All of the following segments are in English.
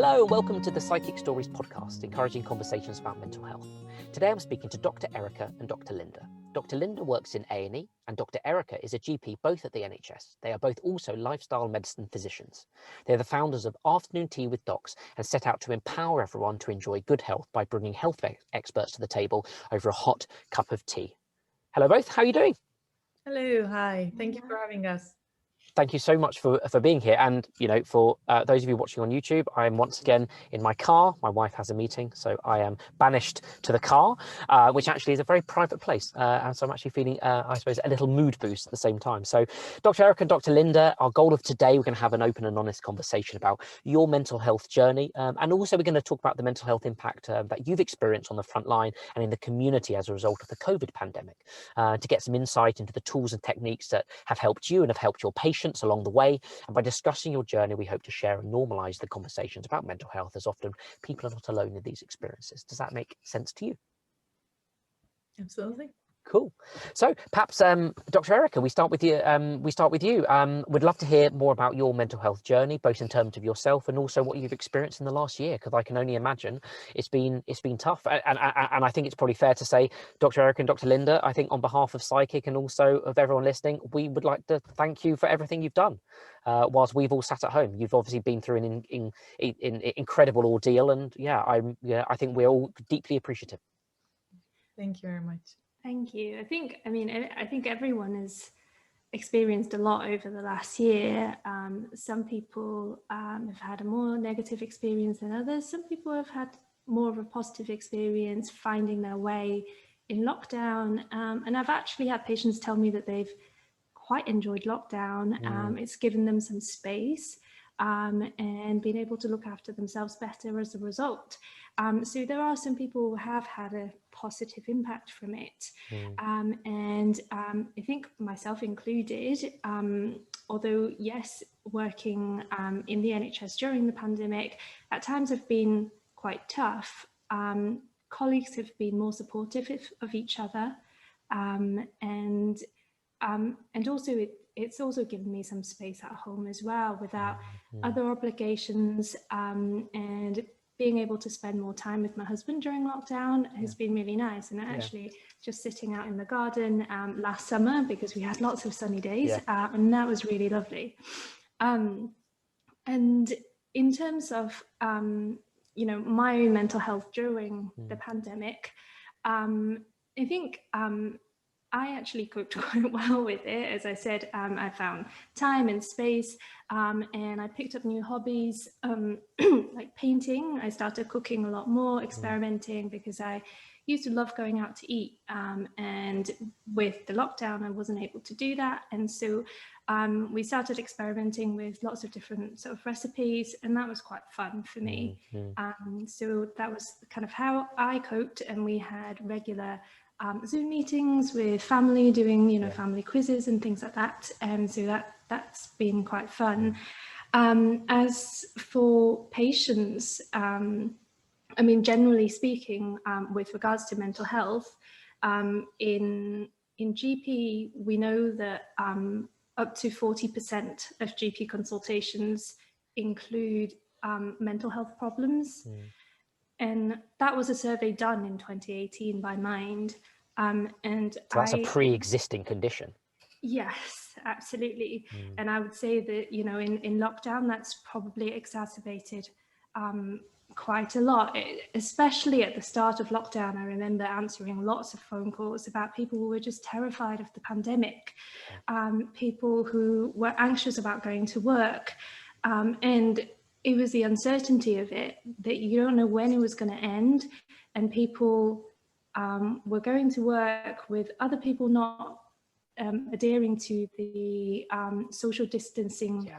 Hello, welcome to the Psychic Stories podcast, encouraging conversations about mental health. Today I'm speaking to Dr. Erica and Dr. Linda. Dr. Linda works in A&E and Dr. Erica is a GP both at the NHS. They are both also lifestyle medicine physicians. They're the founders of Afternoon Tea with Docs and set out to empower everyone to enjoy good health by bringing health experts to the table over a hot cup of tea. Hello both, how are you doing? Hello, hi, thank you for having us. Thank you so much for being here. And, you know, for those of you watching on YouTube, I'm once again in my car. My wife has a meeting, so I am banished to the car, which actually is a very private place. And so I'm actually feeling, I suppose, a little mood boost at the same time. So Dr. Erica and Dr. Linda, our goal of today, we're going to have an open and honest conversation about your mental health journey. And also we're going to talk about the mental health impact that you've experienced on the front line and in the community as a result of the COVID pandemic, to get some insight into the tools and techniques that have helped you and have helped your patients along the way. And by discussing your journey, we hope to share and normalize the conversations about mental health, as often people are not alone in these experiences. Does that make sense to you? Absolutely. Cool. So perhaps, Dr. Erica, we start with you. We'd love to hear more about your mental health journey, both in terms of yourself and also what you've experienced in the last year, because I can only imagine it's been tough. And I think it's probably fair to say, Dr. Erica and Dr. Linda, I think on behalf of Psychic and also of everyone listening, we would like to thank you for everything you've done. Whilst we've all sat at home, you've obviously been through an incredible ordeal, and I think we're all deeply appreciative. Thank you very much. Thank you. I think everyone has experienced a lot over the last year. Some people have had a more negative experience than others. Some people have had more of a positive experience finding their way in lockdown. And I've actually had patients tell me that they've quite enjoyed lockdown. It's given them some space and been able to look after themselves better as a result. So there are some people who have had a positive impact from it. And I think myself included, although yes, working in the NHS during the pandemic at times have been quite tough, colleagues have been more supportive of each other. And also it's also given me some space at home as well without other obligations, and being able to spend more time with my husband during lockdown has been really nice. And actually just sitting out in the garden last summer, because we had lots of sunny days, and that was really lovely. And in terms of, my own mental health during the pandemic, I think I actually coped quite well with it. As I said, I found time and space, and I picked up new hobbies like painting. I started cooking a lot more, experimenting, because I used to love going out to eat. And with the lockdown, I wasn't able to do that. And so we started experimenting with lots of different sort of recipes, and that was quite fun for me. So that was kind of how I coped, and we had regular Zoom meetings with family, doing family quizzes and things like that, and so that's been quite fun. As for patients, generally speaking, with regards to mental health, in GP we know that up to 40% of GP consultations include mental health problems. And that was a survey done in 2018 by Mind. And so that's a pre-existing condition. Yes, absolutely. And I would say that, in lockdown, that's probably exacerbated quite a lot, especially at the start of lockdown. I remember answering lots of phone calls about people who were just terrified of the pandemic, people who were anxious about going to work, and it was the uncertainty of it, that you don't know when it was going to end, and people were going to work with other people not adhering to the social distancing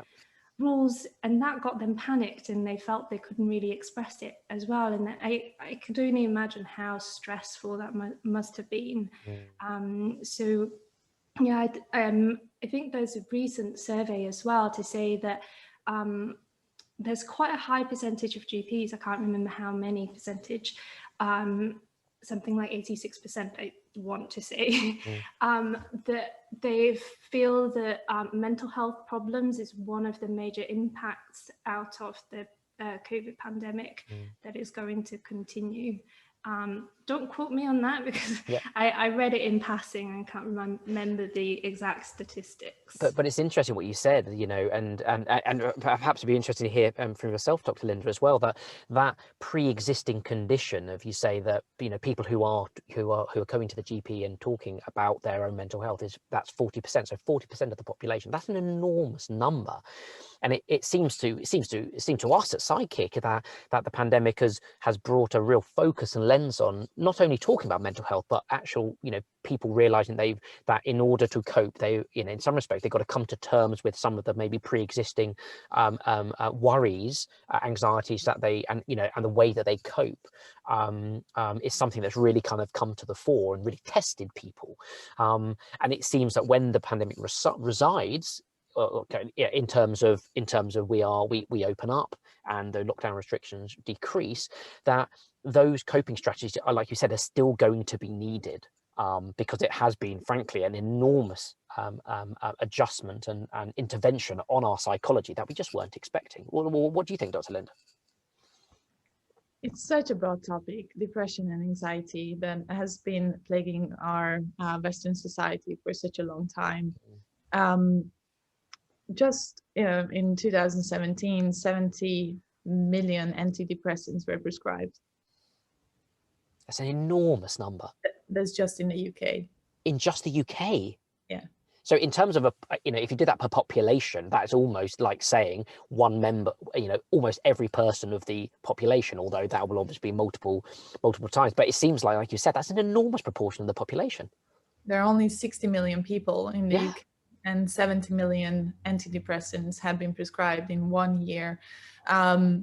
rules, and that got them panicked, and they felt they couldn't really express it as well. And I could only imagine how stressful that must have been. So yeah, I think there's a recent survey as well to say that there's quite a high percentage of GPs, I can't remember how many percentage, something like 86%, I want to say, that they feel that mental health problems is one of the major impacts out of the COVID pandemic that is going to continue. Don't quote me on that, because I read it in passing and can't remember the exact statistics. But it's interesting what you said, you know, and perhaps it'd be interesting to hear from yourself, Dr. Linda, as well, that pre-existing condition of, you say that, you know, people who are coming to the GP and talking about their own mental health, that's 40%. So 40% of the population. That's an enormous number. And it seems to us at Sidekick that the pandemic has brought a real focus and lens on not only talking about mental health, but actual, you know, people realizing that in order to cope, they, you know, in some respect, they've got to come to terms with some of the maybe pre-existing worries, anxieties that they, and, you know, and the way that they cope is something that's really kind of come to the fore and really tested people. And it seems that when the pandemic resides, in terms of we open up and the lockdown restrictions decrease, that those coping strategies, like you said, are still going to be needed, because it has been, frankly, an enormous adjustment and intervention on our psychology that we just weren't expecting. What do you think, Dr. Linda? It's such a broad topic, depression and anxiety, that has been plaguing our Western society for such a long time. Just in 2017, 70 million antidepressants were prescribed. That's an enormous number. That's just in the UK. In just the UK? Yeah. So in terms of if you did that per population, that's almost like saying one member, almost every person of the population, although that will obviously be multiple times. But it seems like you said, that's an enormous proportion of the population. There are only 60 million people in the UK, and 70 million antidepressants have been prescribed in 1 year.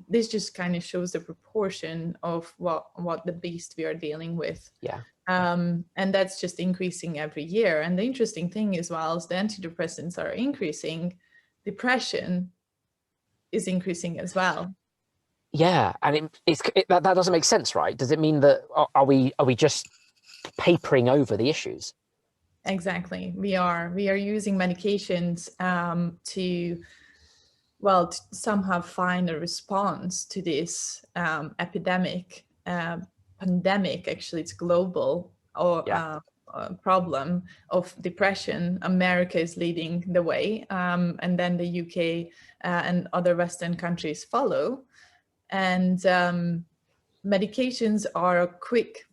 This just kind of shows the proportion of what the beast we are dealing with. Yeah. And that's just increasing every year. And the interesting thing is, whilst the antidepressants are increasing, depression is increasing as well. Yeah, and that doesn't make sense, right? Does it mean that are we just papering over the issues? Exactly. We are using medications to somehow find a response to this epidemic, pandemic. Actually, it's global problem of depression. America is leading the way, and then the UK and other Western countries follow. And medications are a quick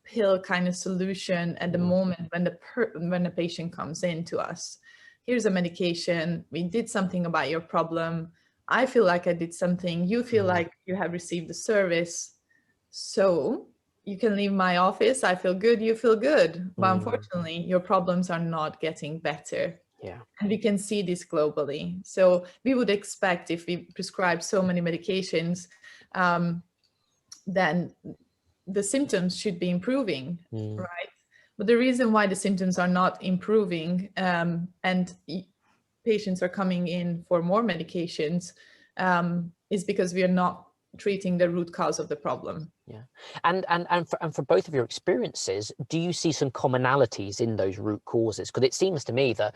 pill kind of solution at the moment when the patient comes in to us. Here's a medication. We did something about your problem. I feel like I did something. You feel like you have received the service. So you can leave my office. I feel good. You feel good. But unfortunately, your problems are not getting better. Yeah. And we can see this globally. So we would expect, if we prescribe so many medications, then the symptoms should be improving, right? But the reason why the symptoms are not improving and patients are coming in for more medications is because we are not treating the root cause of the problem. Yeah, and for both of your experiences, do you see some commonalities in those root causes? Because it seems to me that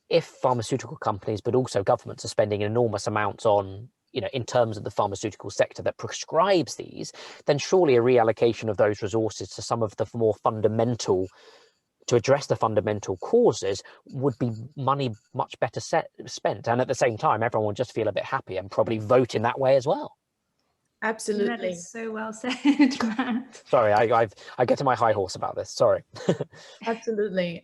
if pharmaceutical companies, but also governments, are spending enormous amounts on, in terms of the pharmaceutical sector that prescribes these, then surely a reallocation of those resources to some of the more fundamental, to address the fundamental causes, would be money much better spent. And at the same time, everyone would just feel a bit happy and probably vote in that way as well. Absolutely. That is so well said, Matt. Sorry, I get to my high horse about this. Sorry. Absolutely.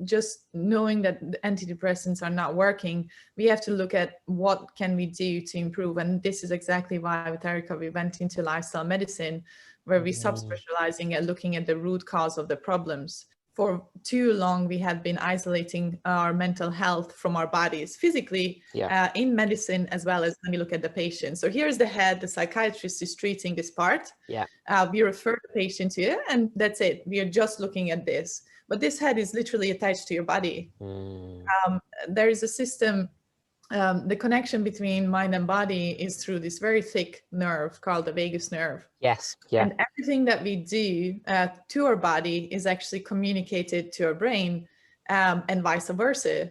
Just knowing that the antidepressants are not working, we have to look at what can we do to improve. And this is exactly why with Erica we went into lifestyle medicine, where we subspecializing and looking at the root cause of the problems. For too long, we had been isolating our mental health from our bodies physically, in medicine, as well as when we look at the patient. So here's the head, the psychiatrist is treating this part. We refer the patient to it, and that's it. We are just looking at this. But this head is literally attached to your body. There is a system, the connection between mind and body is through this very thick nerve called the vagus nerve. Yes. Yeah. And everything that we do to our body is actually communicated to our brain, and vice versa.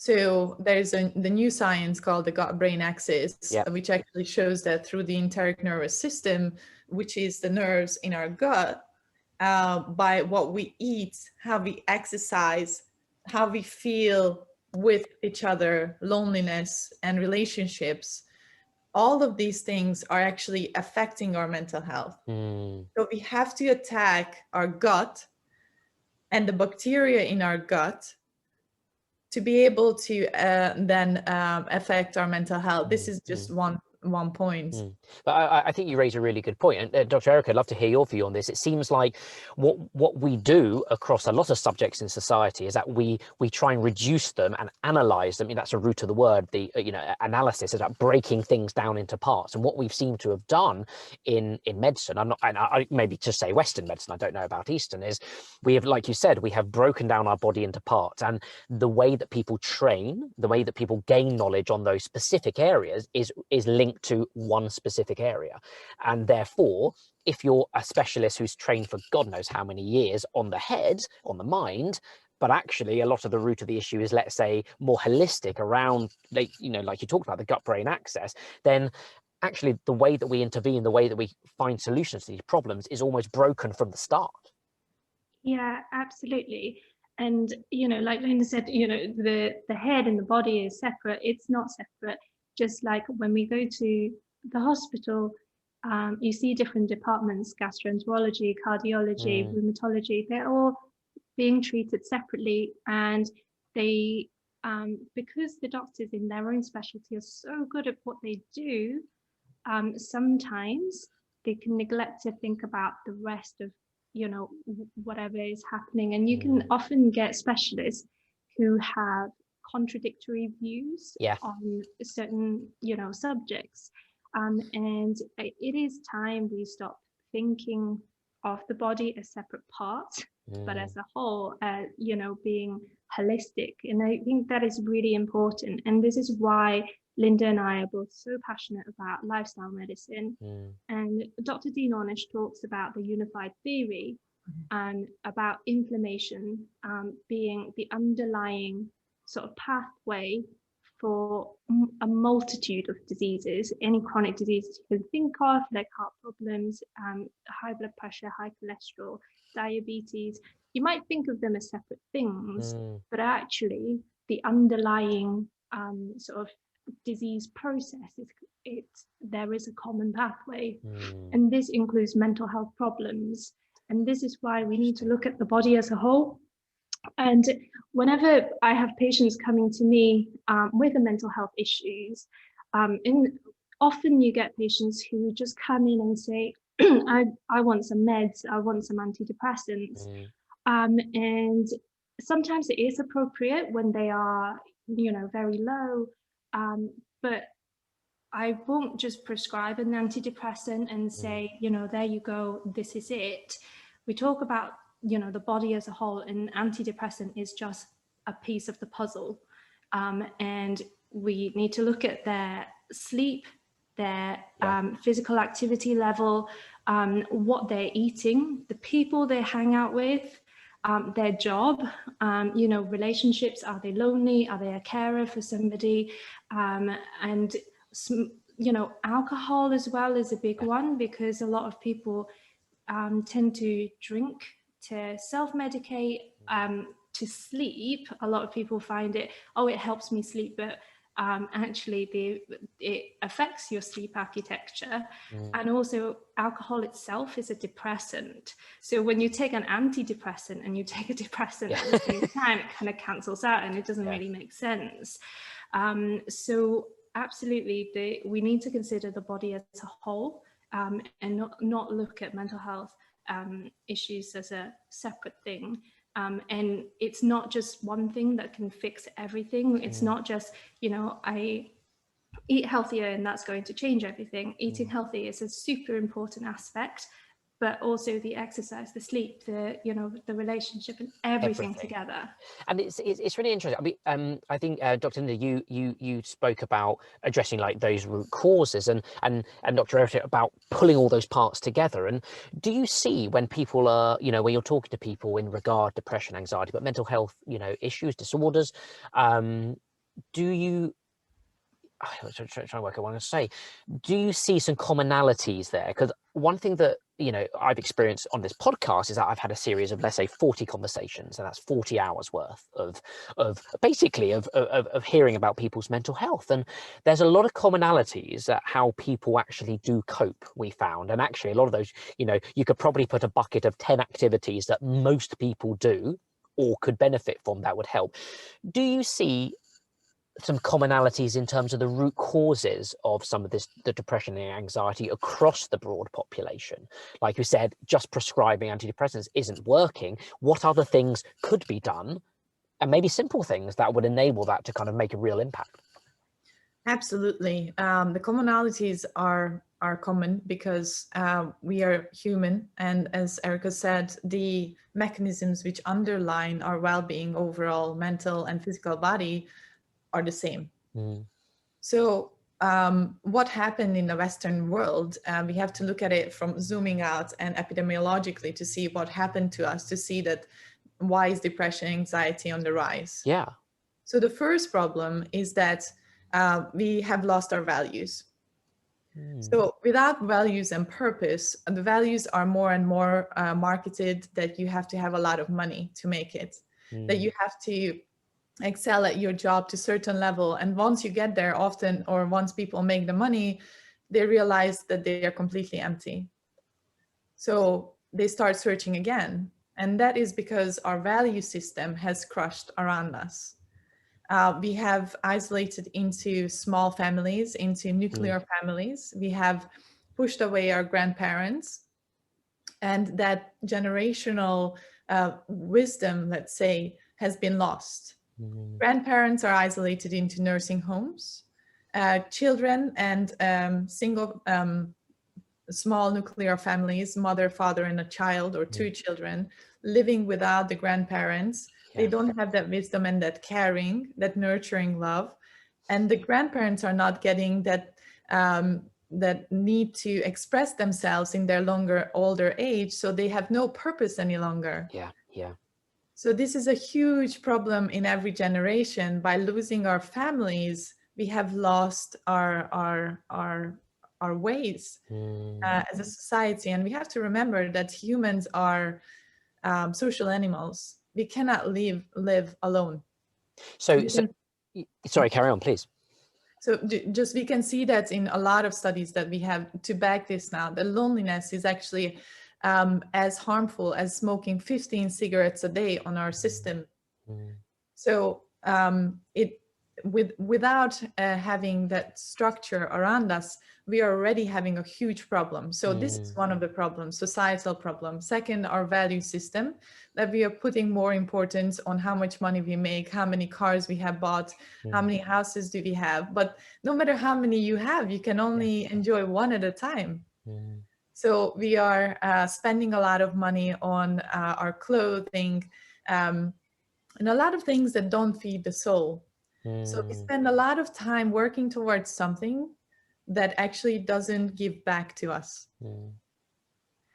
So there's the new science called the gut-brain axis, which actually shows that through the enteric nervous system, which is the nerves in our gut, by what we eat, how we exercise, how we feel with each other, loneliness and relationships, all of these things are actually affecting our mental health. So we have to attack our gut and the bacteria in our gut to be able to then affect our mental health. This is just one point. But I think you raise a really good point. And Dr. Erica, I'd love to hear your view on this. It seems like what we do across a lot of subjects in society is that we try and reduce them and analyze them. I mean, that's a root of the word. The analysis is about breaking things down into parts. And what we've seemed to have done in medicine, I maybe to say Western medicine, I don't know about Eastern, is we have, like you said, we have broken down our body into parts. And the way that people train, the way that people gain knowledge on those specific areas is linked to one specific area. And therefore, if you're a specialist who's trained for God knows how many years on the head, on the mind, but actually a lot of the root of the issue is, let's say, more holistic around, like you talked about, the gut-brain axis, then actually the way that we intervene, the way that we find solutions to these problems is almost broken from the start. Yeah, absolutely. And, like Linda said, the head and the body is separate. It's not separate. Just like when we go to the hospital, you see different departments, gastroenterology, cardiology, rheumatology, they're all being treated separately. And they, because the doctors in their own specialty are so good at what they do, sometimes they can neglect to think about the rest of, whatever is happening. And you can often get specialists who have contradictory views on certain subjects, and it is time we stop thinking of the body as separate parts, but as a whole, being holistic. And I think that is really important, and this is why Linda and I are both so passionate about lifestyle medicine. And Dr. Dean Ornish talks about the unified theory and about inflammation being the underlying sort of pathway for a multitude of diseases, any chronic diseases you can think of, like heart problems, high blood pressure, high cholesterol, diabetes. You might think of them as separate things, but actually the underlying sort of disease process there is a common pathway, and this includes mental health problems. And this is why we need to look at the body as a whole. And whenever I have patients coming to me with mental health issues, and often you get patients who just come in and say, I want some meds, I want some antidepressants. And sometimes it is appropriate when they are, very low, but I won't just prescribe an antidepressant and say, there you go, this is it. We talk about, the body as a whole, and antidepressant is just a piece of the puzzle. And we need to look at their sleep, their physical activity level, what they're eating, the people they hang out with, their job, relationships. Are they lonely? Are they a carer for somebody? And alcohol as well is a big one, because a lot of people tend to drink to self-medicate, to sleep. A lot of people find it helps me sleep, but actually it affects your sleep architecture. And also alcohol itself is a depressant. So when you take an antidepressant and you take a depressant at the same time, it kind of cancels out, and it doesn't really make sense. So absolutely, we need to consider the body as a whole, and not look at mental health issues as a separate thing. And it's not just one thing that can fix everything. It's not just, I eat healthier and that's going to change everything. Eating healthy is a super important aspect, but also the exercise, the sleep, the relationship, and everything together. And it's really interesting. I mean, I think Dr. Linda, you spoke about addressing like those root causes, and Dr. Erica about pulling all those parts together. And do you see when people are, when you're talking to people in regard to depression, anxiety, but mental health, issues, disorders, do you, I'm trying to work out what I'm going to say. Do you see some commonalities there? Because one thing that, you know, I've experienced on this podcast is that I've had a series of, let's say, 40 conversations, and that's 40 hours worth of basically of hearing about people's mental health. And there's a lot of commonalities at how people actually do cope, we found. And actually a lot of those, you know, you could probably put a bucket of 10 activities that most people do or could benefit from that would help. Do you see some commonalities in terms of the root causes of some of this, the depression and anxiety across the broad population? Like you said, just prescribing antidepressants isn't working. What other things could be done, and maybe simple things that would enable that to kind of make a real impact? Absolutely. The commonalities are common because we are human, and as Erica said, the mechanisms which underline our well-being, overall mental and physical body, are the same. So what happened in the Western world, we have to look at it from zooming out and epidemiologically to see what happened to us, to see that why is depression, anxiety on the rise. Yeah. So the first problem is that we have lost our values. So without values and purpose, the values are more and more marketed, that you have to have a lot of money to make it, that you have to excel at your job to a certain level. And once you get there, often, or once people make the money, they realize that they are completely empty. So they start searching again. And that is because our value system has crushed around us. We have isolated into small families, into nuclear families. We have pushed away our grandparents, and that generational wisdom, let's say, has been lost. Grandparents are isolated into nursing homes. Children and single small nuclear families, mother, father, and a child, or two children, living without the grandparents. They don't have that wisdom and that caring, that nurturing love. And the grandparents are not getting that that need to express themselves in their older age, so they have no purpose any longer. So this is a huge problem in every generation. By losing our families, we have lost our ways as a society. And we have to remember that humans are social animals. We cannot live alone. So sorry, carry on, please. So just we can see that in a lot of studies that we have to back this now, that loneliness is actually as harmful as smoking 15 cigarettes a day on our system. So without having that structure around us, we are already having a huge problem. So this is one of the problems, societal problem. Second, our value system, that we are putting more importance on how much money we make, how many cars we have bought, how many houses do we have. But no matter how many you have, you can only enjoy one at a time. So we are spending a lot of money on our clothing and a lot of things that don't feed the soul. So we spend a lot of time working towards something that actually doesn't give back to us.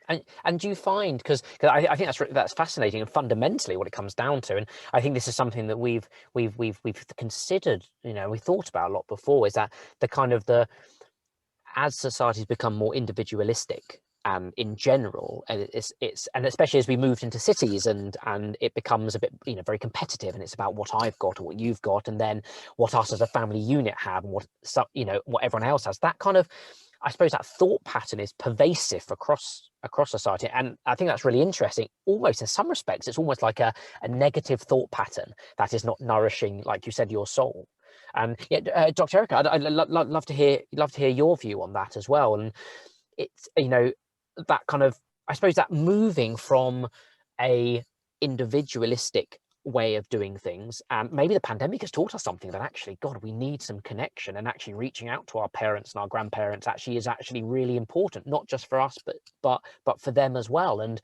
And do you find, because I think that's fascinating, and fundamentally what it comes down to, and I think this is something that we've considered, you know, we thought about a lot before, is that the kind of as societies become more individualistic in general, and and especially as we moved into cities, and it becomes a bit, you know, very competitive, and it's about what I've got or what you've got, and then what us as a family unit have, and what everyone else has. That kind of, I suppose, that thought pattern is pervasive across society, and I think that's really interesting. Almost in some respects, it's almost like a negative thought pattern that is not nourishing, like you said, your soul. And Dr. Erica, I'd love to hear your view on that as well. And it's, you know, that kind of, I suppose, that moving from a individualistic way of doing things, and maybe the pandemic has taught us something, that actually, God, we need some connection, and actually reaching out to our parents and our grandparents is actually really important, not just for us, but for them as well. And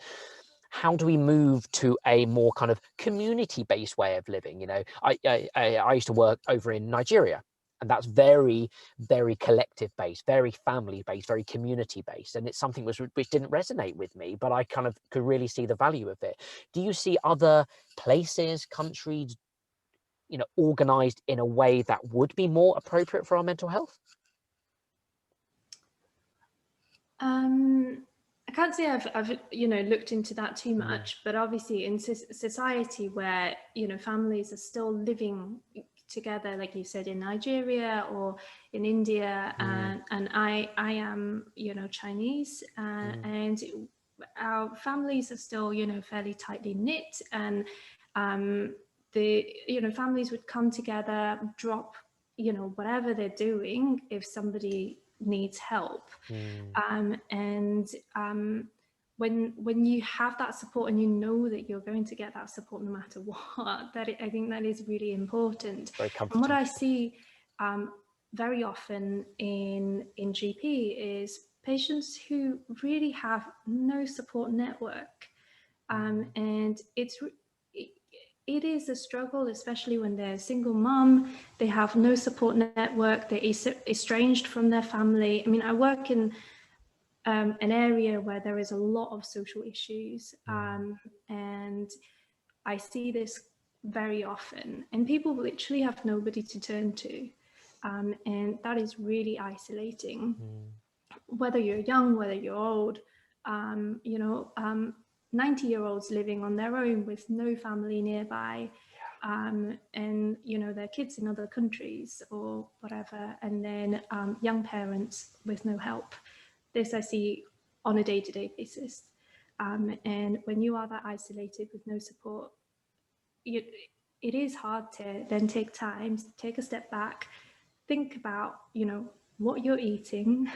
how do we move to a more kind of community-based way of living? You know, I used to work over in Nigeria, and that's very, very collective-based, very family-based, very community-based, and it's something which didn't resonate with me, but I kind of could really see the value of it. Do you see other places, countries, you know, organized in a way that would be more appropriate for our mental health? I can't say I've you know, looked into that too much, but obviously in society where, you know, families are still living together, like you said, in Nigeria or in India, and I am, you know, Chinese, and our families are still, you know, fairly tightly knit, and you know, families would come together, drop, you know, whatever they're doing if somebody needs help. When you have that support and you know that you're going to get that support no matter what, I think that is really important. Very comforting. And what I see very often in GP is patients who really have no support network, and it is a struggle, especially when they're a single mum, they have no support network, they're estranged from their family. I mean, I work in an area where there is a lot of social issues, and I see this very often, and people literally have nobody to turn to, and that is really isolating. Whether you're young, whether you're old, you know, 90-year-olds living on their own with no family nearby, and you know, their kids in other countries or whatever, and then young parents with no help. This I see on a day-to-day basis, and when you are that isolated with no support, it is hard to then take time, take a step back, think about, you know, what you're eating.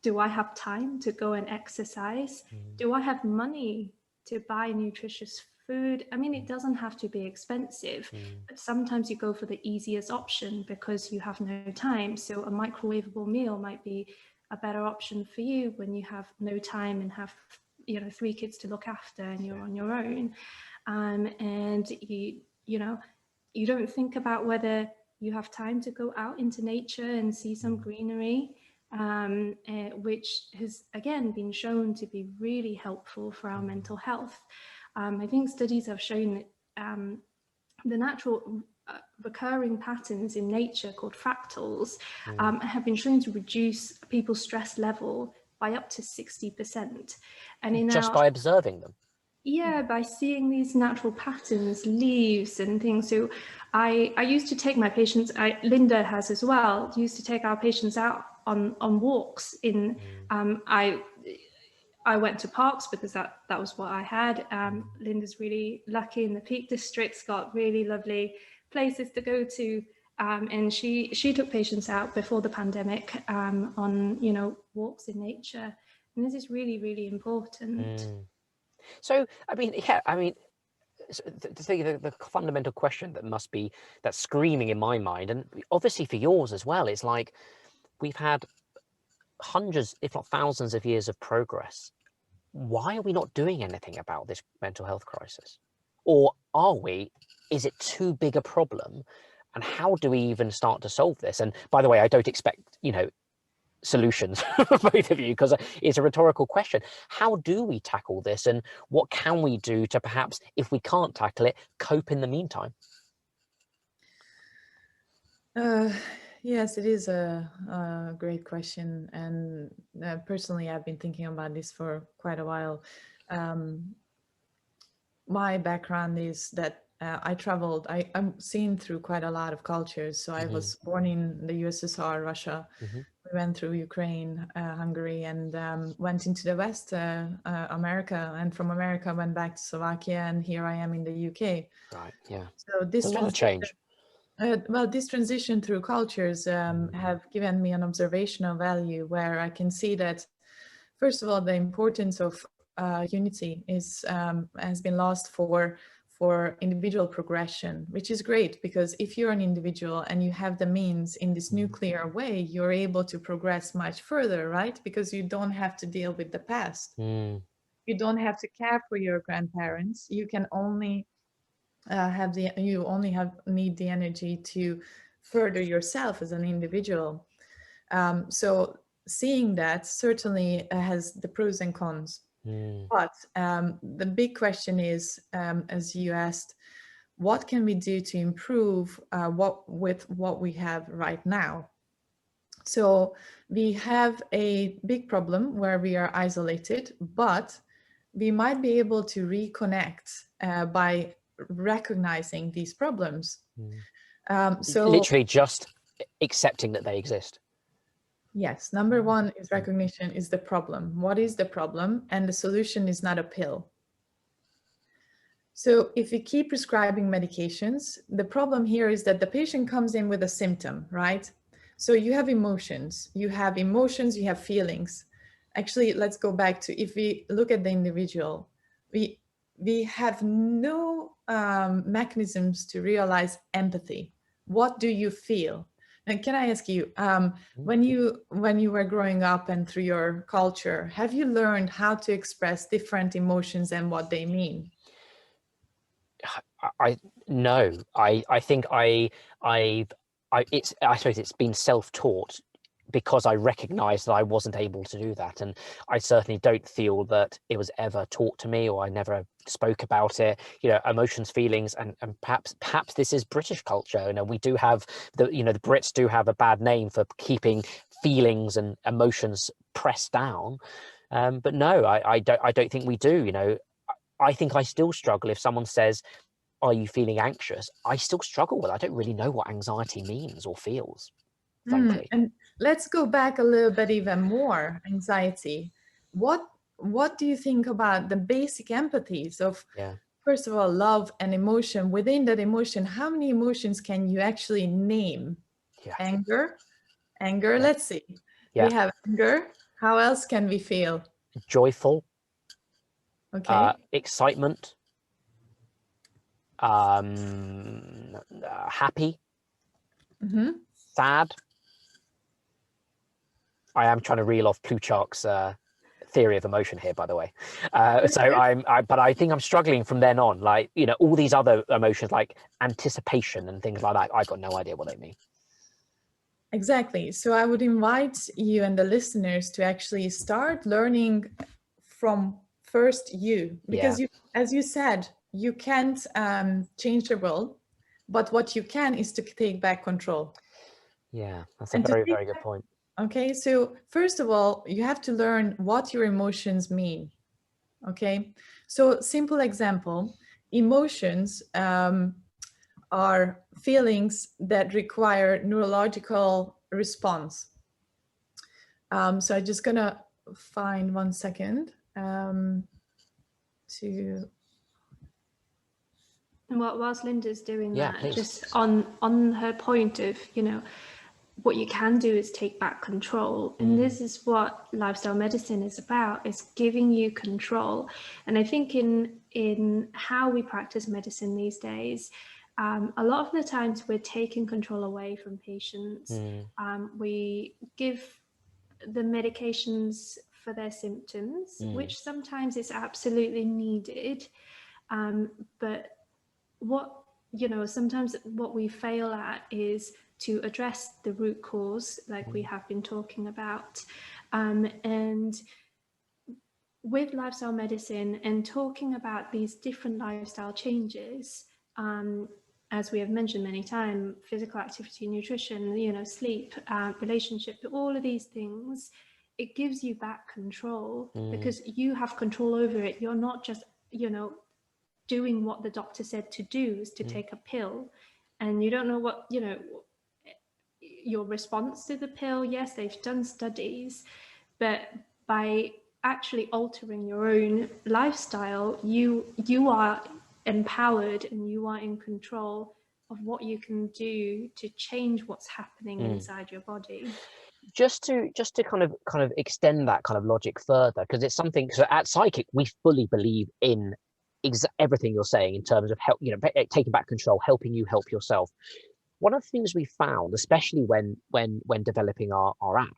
Do I have time to go and exercise? Do I have money to buy nutritious food? I mean, it doesn't have to be expensive, but sometimes you go for the easiest option because you have no time. So a microwavable meal might be a better option for you when you have no time and have, you know, 3 kids to look after and you're on your own. And you know, you don't think about whether you have time to go out into nature and see some greenery, which has again been shown to be really helpful for our mental health. I think studies have shown that the natural recurring patterns in nature called fractals have been shown to reduce people's stress level by up to 60%. And in just by observing them? Yeah, by seeing these natural patterns, leaves and things. So I used to take my patients, Linda has as well, used to take our patients out on walks in, I went to parks because that was what I had. Linda's really lucky in the Peak District's got really lovely places to go to. And she took patients out before the pandemic on, you know, walks in nature. And this is really, really important. So, I mean, yeah, I mean, the fundamental question that's screaming in my mind, and obviously for yours as well, is like, we've had hundreds, if not thousands of years of progress. Why are we not doing anything about this mental health crisis? Or are we? Is it too big a problem? And how do we even start to solve this? And by the way, I don't expect, you know, solutions for both of you, because it's a rhetorical question. How do we tackle this, and what can we do to perhaps, if we can't tackle it, cope in the meantime? Yes, it is a great question, and personally I've been thinking about this for quite a while. My background is that I traveled, I'm seen through quite a lot of cultures. So I was born in the USSR, Russia. We went through Ukraine, Hungary, and went into the West, America, and from America went back to Slovakia, and here I am in the UK. Right, yeah. So this a lot of change. Well, this transition through cultures have given me an observational value where I can see that, first of all, the importance of unity has been lost for individual progression, which is great, because if you're an individual and you have the means in this nuclear way, you're able to progress much further, right? Because you don't have to deal with the past. You don't have to care for your grandparents. You can only need the energy to further yourself as an individual. So seeing that certainly has the pros and cons. But the big question is, as you asked, what can we do to improve what we have right now? So we have a big problem where we are isolated, but we might be able to reconnect by recognizing these problems. So literally just accepting that they exist. Yes, number one is recognition is the problem. What is the problem? And the solution is not a pill. So if we keep prescribing medications, the problem here is that the patient comes in with a symptom, right? So you have emotions, you have feelings. Actually, let's go back to, if we look at the individual, we have no mechanisms to realize empathy. What do you feel? And can I ask you, when you were growing up and through your culture, have you learned how to express different emotions and what they mean? I think I suppose it's been self-taught, because I recognized that I wasn't able to do that, and I certainly don't feel that it was ever taught to me, or I never spoke about it. You know, emotions, feelings, and perhaps this is British culture. You know, we do have the Brits do have a bad name for keeping feelings and emotions pressed down, but no, I don't think we do. You know, I think I still struggle if someone says, "Are you feeling anxious?" I still struggle with. I don't really know what anxiety means or feels, frankly. And let's go back a little bit even more. Anxiety. What do you think about the basic empathies of, first of all, love and emotion? Within that emotion, how many emotions can you actually name? Anger. Let's see. We have anger. How else can we feel? Joyful. Okay. Excitement. Happy. Sad. I am trying to reel off Plutarch's theory of emotion here, by the way. But I think I'm struggling from then on. Like, you know, all these other emotions like anticipation and things like that, I've got no idea what they mean. Exactly. So I would invite you and the listeners to actually start learning from first you, because you, as you said, you can't change the world, but what you can is to take back control. Yeah, that's a very, very good point. Okay, so first of all, you have to learn what your emotions mean. Okay, so simple example, emotions are feelings that require neurological response. So I'm just gonna find 1 second to. Whilst Linda's doing that, please. just on her point of, you know, what you can do is take back control, and this is what lifestyle medicine is about, is giving you control. And I think in how we practice medicine these days, a lot of the times we're taking control away from patients. We give the medications for their symptoms, which sometimes is absolutely needed, but sometimes what we fail at is to address the root cause, like we have been talking about. And with lifestyle medicine and talking about these different lifestyle changes, as we have mentioned many times, physical activity, nutrition, you know, sleep, relationship, all of these things, it gives you back control because you have control over it. You're not just, you know, doing what the doctor said to do, is to take a pill, and you don't know what, you know, your response to the pill. Yes, they've done studies, but by actually altering your own lifestyle, you are empowered and you are in control of what you can do to change what's happening inside your body. Just to kind of extend that kind of logic further, because it's something, so at Sidekick we fully believe in everything you're saying in terms of help, you know, taking back control, helping you help yourself. One of the things we found, especially when developing our app,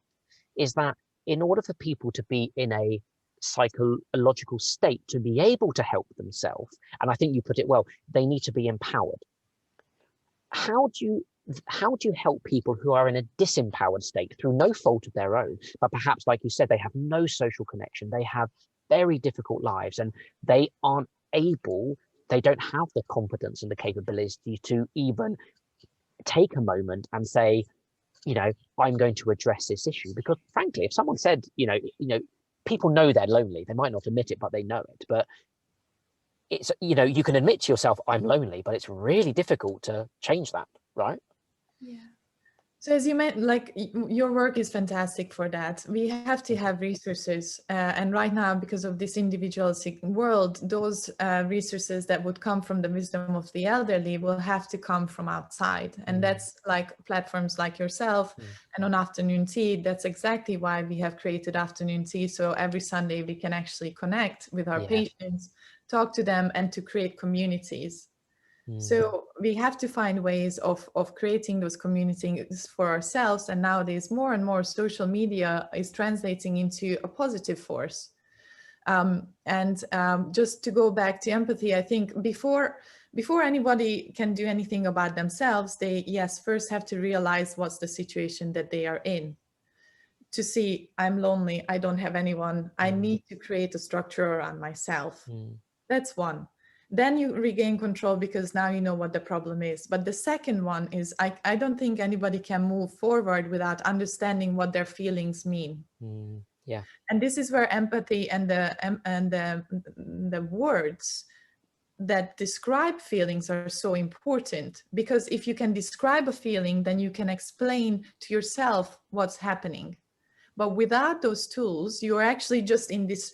is that in order for people to be in a psychological state to be able to help themselves, and I think you put it well, they need to be empowered. How do you help people who are in a disempowered state through no fault of their own, but perhaps, like you said, they have no social connection, they have very difficult lives, and they aren't able they don't have the competence and the capability to even take a moment and say, I'm going to address this issue. Because frankly, if someone said, people know they're lonely, they might not admit it, but they know it. But it's, you can admit to yourself, I'm lonely, but it's really difficult to change that, right? Yeah. So as you meant, like, your work is fantastic for that. We have to have resources. And right now, because of this individualistic world, those resources that would come from the wisdom of the elderly will have to come from outside. And that's like platforms like yourself and on Afternoon Tea. That's exactly why we have created Afternoon Tea. So every Sunday we can actually connect with our patients, talk to them, and to create communities. So we have to find ways of creating those communities for ourselves. And nowadays, more and more social media is translating into a positive force. Just to go back to empathy, I think before anybody can do anything about themselves, they, first have to realize what's the situation that they are in. To see, I'm lonely, I don't have anyone, I need to create a structure around myself. That's one. Then you regain control because now you know what the problem is. But the second one is, I don't think anybody can move forward without understanding what their feelings mean. Yeah. And this is where empathy and the words that describe feelings are so important. Because if you can describe a feeling, then you can explain to yourself what's happening. But without those tools, you're actually just in this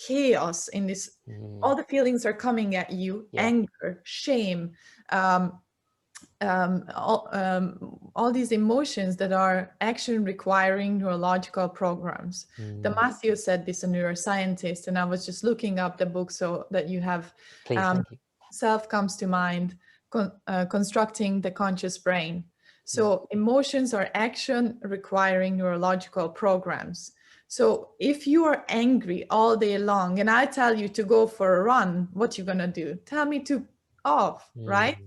chaos, in this, all the feelings are coming at you, anger, shame, all these emotions that are action requiring neurological programs. Damasio said this, a neuroscientist, and I was just looking up the book so that you have. Please, thank you. Self comes to mind, constructing the conscious brain. So emotions are action requiring neurological programs. So if you are angry all day long and I tell you to go for a run, what you gonna do? Tell me to off, right?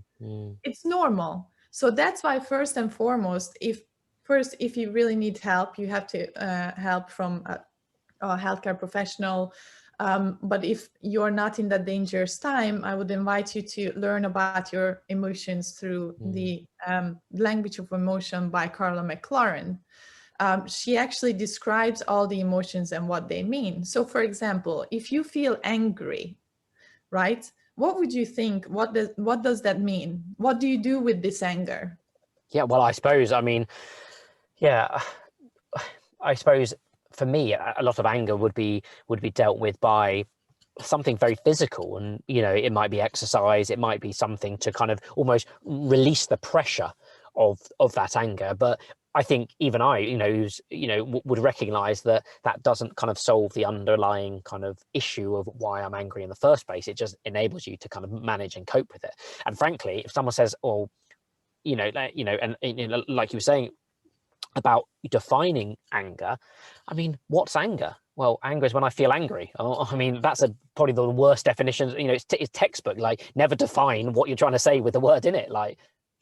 It's normal. So that's why first and foremost, if you really need help, you have to help from a healthcare professional. But if you're not in that dangerous time, I would invite you to learn about your emotions through the Language of Emotion by Carla Mclaren. She actually describes all the emotions and what they mean. So for example, if you feel angry, right? What would you think? What does that mean? What do you do with this anger? Yeah, well, I suppose, I mean, I suppose for me, a lot of anger would be dealt with by something very physical, and it might be exercise, it might be something to kind of almost release the pressure of that anger. But I think even I, would recognize that doesn't kind of solve the underlying kind of issue of why I'm angry in the first place. It just enables you to kind of manage and cope with it. And frankly, if someone says, "Oh, like you were saying about defining anger," I mean, what's anger? Well, anger is when I feel angry. Oh, I mean, that's probably the worst definition. It's textbook. Like, never define what you're trying to say with the word in it. Like,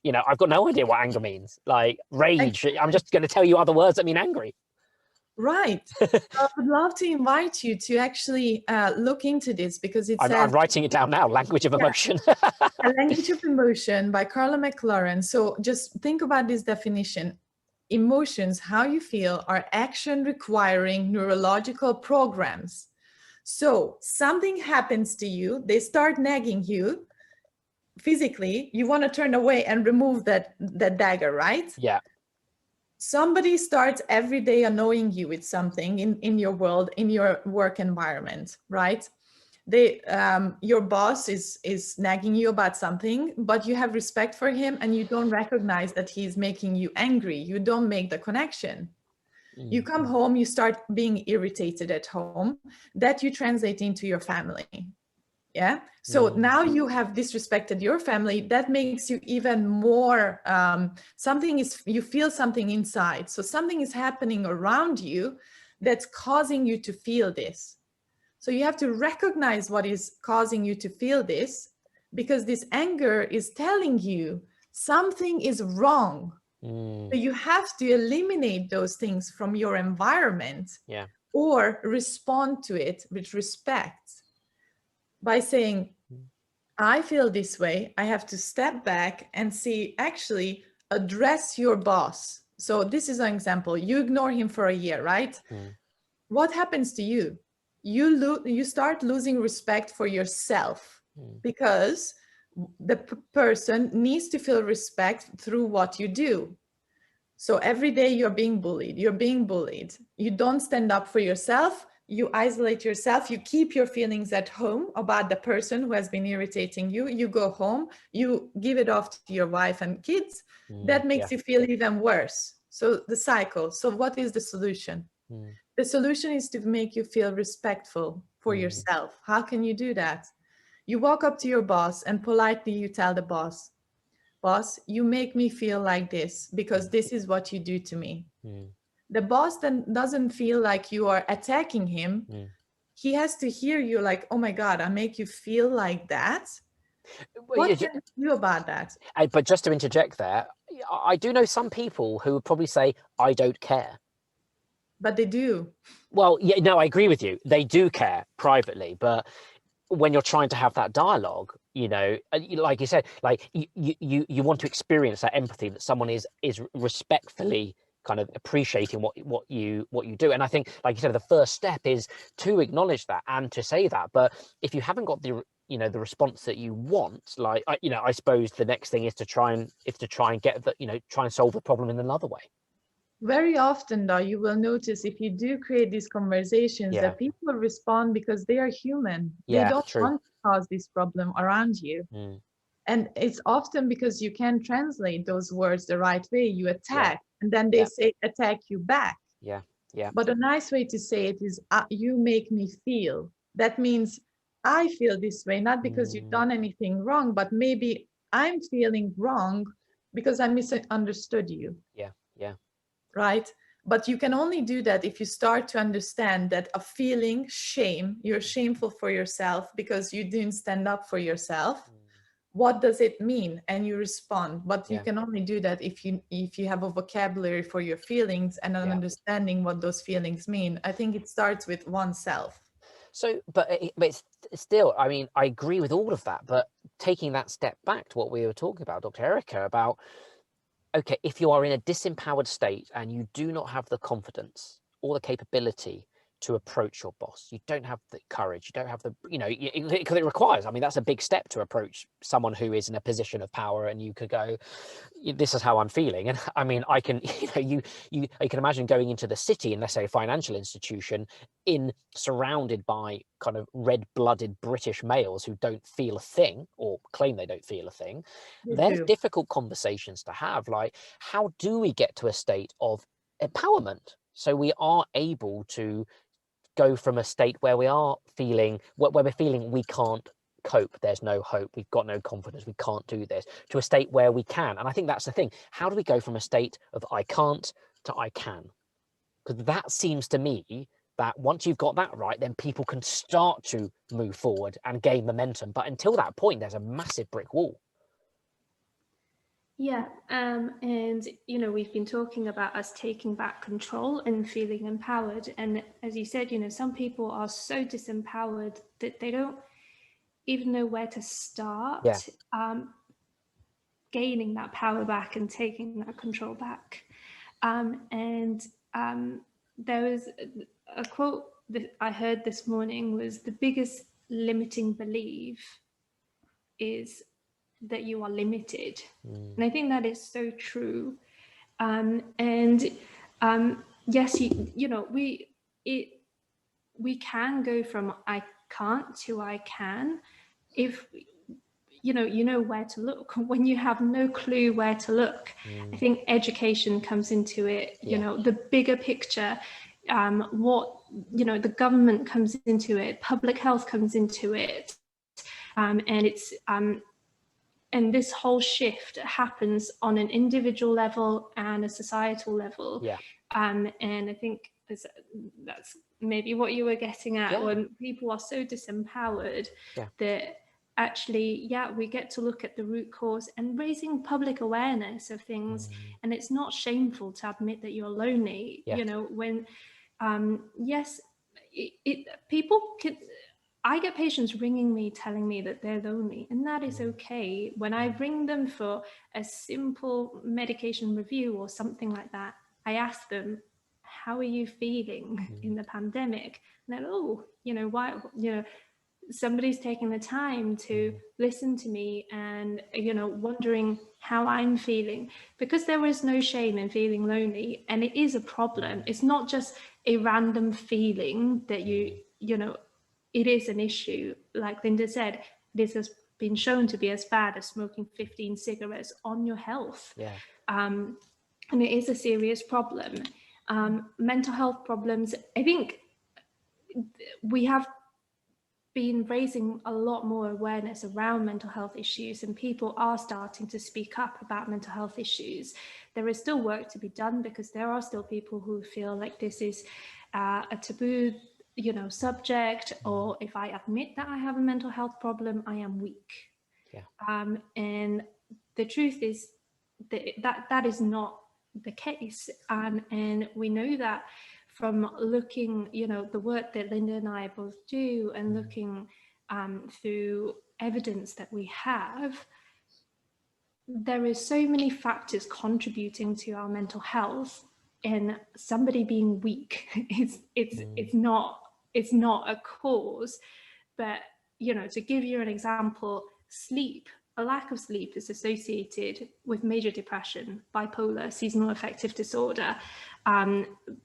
I've got no idea what anger means. Like rage, I'm just going to tell you other words that mean angry. Right. I would love to invite you to actually look into this, because I'm writing it down now. Language of Emotion. A Language of Emotion by Carla Mclaren. So just think about this definition. Emotions, how you feel, are action requiring neurological programs. So something happens to you, they start nagging you physically, you want to turn away and remove that dagger, right? Yeah. Somebody starts every day annoying you with something in your world, in your work environment, right? Your boss is nagging you about something, but you have respect for him and you don't recognize that he's making you angry. You don't make the connection. You come home, you start being irritated at home, that you translate into your family. Yeah. So now you have disrespected your family. That makes you even more, you feel something inside. So something is happening around you that's causing you to feel this. So you have to recognize what is causing you to feel this, because this anger is telling you something is wrong. So you have to eliminate those things from your environment, or respond to it with respect by saying, I feel this way, I have to step back and see, actually address your boss. So this is an example. You ignore him for a year, right? What happens to you? You start losing respect for yourself because the person needs to feel respect through what you do. So every day you're being bullied, you don't stand up for yourself, you isolate yourself, you keep your feelings at home about the person who has been irritating you, you go home, you give it off to your wife and kids, that makes you feel even worse. So the cycle. So what is the solution? The solution is to make you feel respectful for yourself. How can you do that? You walk up to your boss and politely you tell the boss, boss, you make me feel like this because this is what you do to me. The boss then doesn't feel like you are attacking him. He has to hear you like, oh my God, I make you feel like that. What can you do about that? But just to interject there, I do know some people who would probably say, I don't care. But they do. Well, yeah, no, I agree with you. They do care privately, but when you're trying to have that dialogue, you know, like you said, like you want to experience that empathy, that someone is respectfully kind of appreciating what you do. And I think, like you said, the first step is to acknowledge that and to say that. But if you haven't got the the response that you want, like I suppose the next thing is to try and get the try and solve the problem in another way. Very often, though, you will notice if you do create these conversations that people respond because they are human. They don't want to cause this problem around you. And it's often because you can't translate those words the right way. You attack, and then they say attack you back. But a nice way to say it is, you make me feel. That means I feel this way, not because you've done anything wrong, but maybe I'm feeling wrong because I misunderstood you. Right? But you can only do that if you start to understand that a feeling shame, you're shameful for yourself because you didn't stand up for yourself. What does it mean? And you respond. But you can only do that if you have a vocabulary for your feelings and an understanding what those feelings mean. I think it starts with oneself. So, but it's still, I mean, I agree with all of that, but taking that step back to what we were talking about, Dr. Erica, about, okay, if you are in a disempowered state and you do not have the confidence or the capability to approach your boss, you don't have the courage, you don't have the, because it requires, I mean, that's a big step to approach someone who is in a position of power, and you could go, this is how I'm feeling. And I mean, I can, you can imagine going into the city in, let's say, a financial institution, surrounded by kind of red-blooded British males who don't feel a thing or claim they don't feel a thing. They're difficult conversations to have. Like, how do we get to a state of empowerment so we are able to go from a state where we are feeling, where we're feeling we can't cope, there's no hope, we've got no confidence, we can't do this, to a state where we can? And I think that's the thing. How do we go from a state of I can't to I can? Because that seems to me that once you've got that right, then people can start to move forward and gain momentum. But until that point, there's a massive brick wall. Yeah, and we've been talking about us taking back control and feeling empowered. And as you said, some people are so disempowered that they don't even know where to start gaining that power back and taking that control back. There was a quote that I heard this morning was, the biggest limiting belief is that you are limited. And I think that is so true. Yes, we can go from I can't to I can if you know where to look. When you have no clue where to look, I think education comes into it. The bigger picture, what the government comes into it, public health comes into it, and this whole shift happens on an individual level and a societal level. And I think that's maybe what you were getting at, when people are so disempowered that actually, we get to look at the root cause and raising public awareness of things. And it's not shameful to admit that you're lonely. When, yes, people can, I get patients ringing me telling me that they're lonely, and that is okay. When I ring them for a simple medication review or something like that, I ask them, how are you feeling in the pandemic? And then, oh, you know, why, you know, somebody's taking the time to listen to me and, you know, wondering how I'm feeling, because there is no shame in feeling lonely, and it is a problem. It's not just a random feeling that you know, it is an issue. Like Linda said, this has been shown to be as bad as smoking 15 cigarettes on your health. Yeah. And it is a serious problem. Mental health problems, I think we have been raising a lot more awareness around mental health issues, and people are starting to speak up about mental health issues. There is still work to be done, because there are still people who feel like this is a taboo, you know, subject, or if I admit that I have a mental health problem, I am weak. Yeah. And the truth is that is not the case, and we know that from looking, you know, the work that Linda and I both do, and looking through evidence that we have, there is so many factors contributing to our mental health, and somebody being weak, it's not a cause. But, you know, to give you an example, sleep. A lack of sleep is associated with major depression, bipolar, seasonal affective disorder,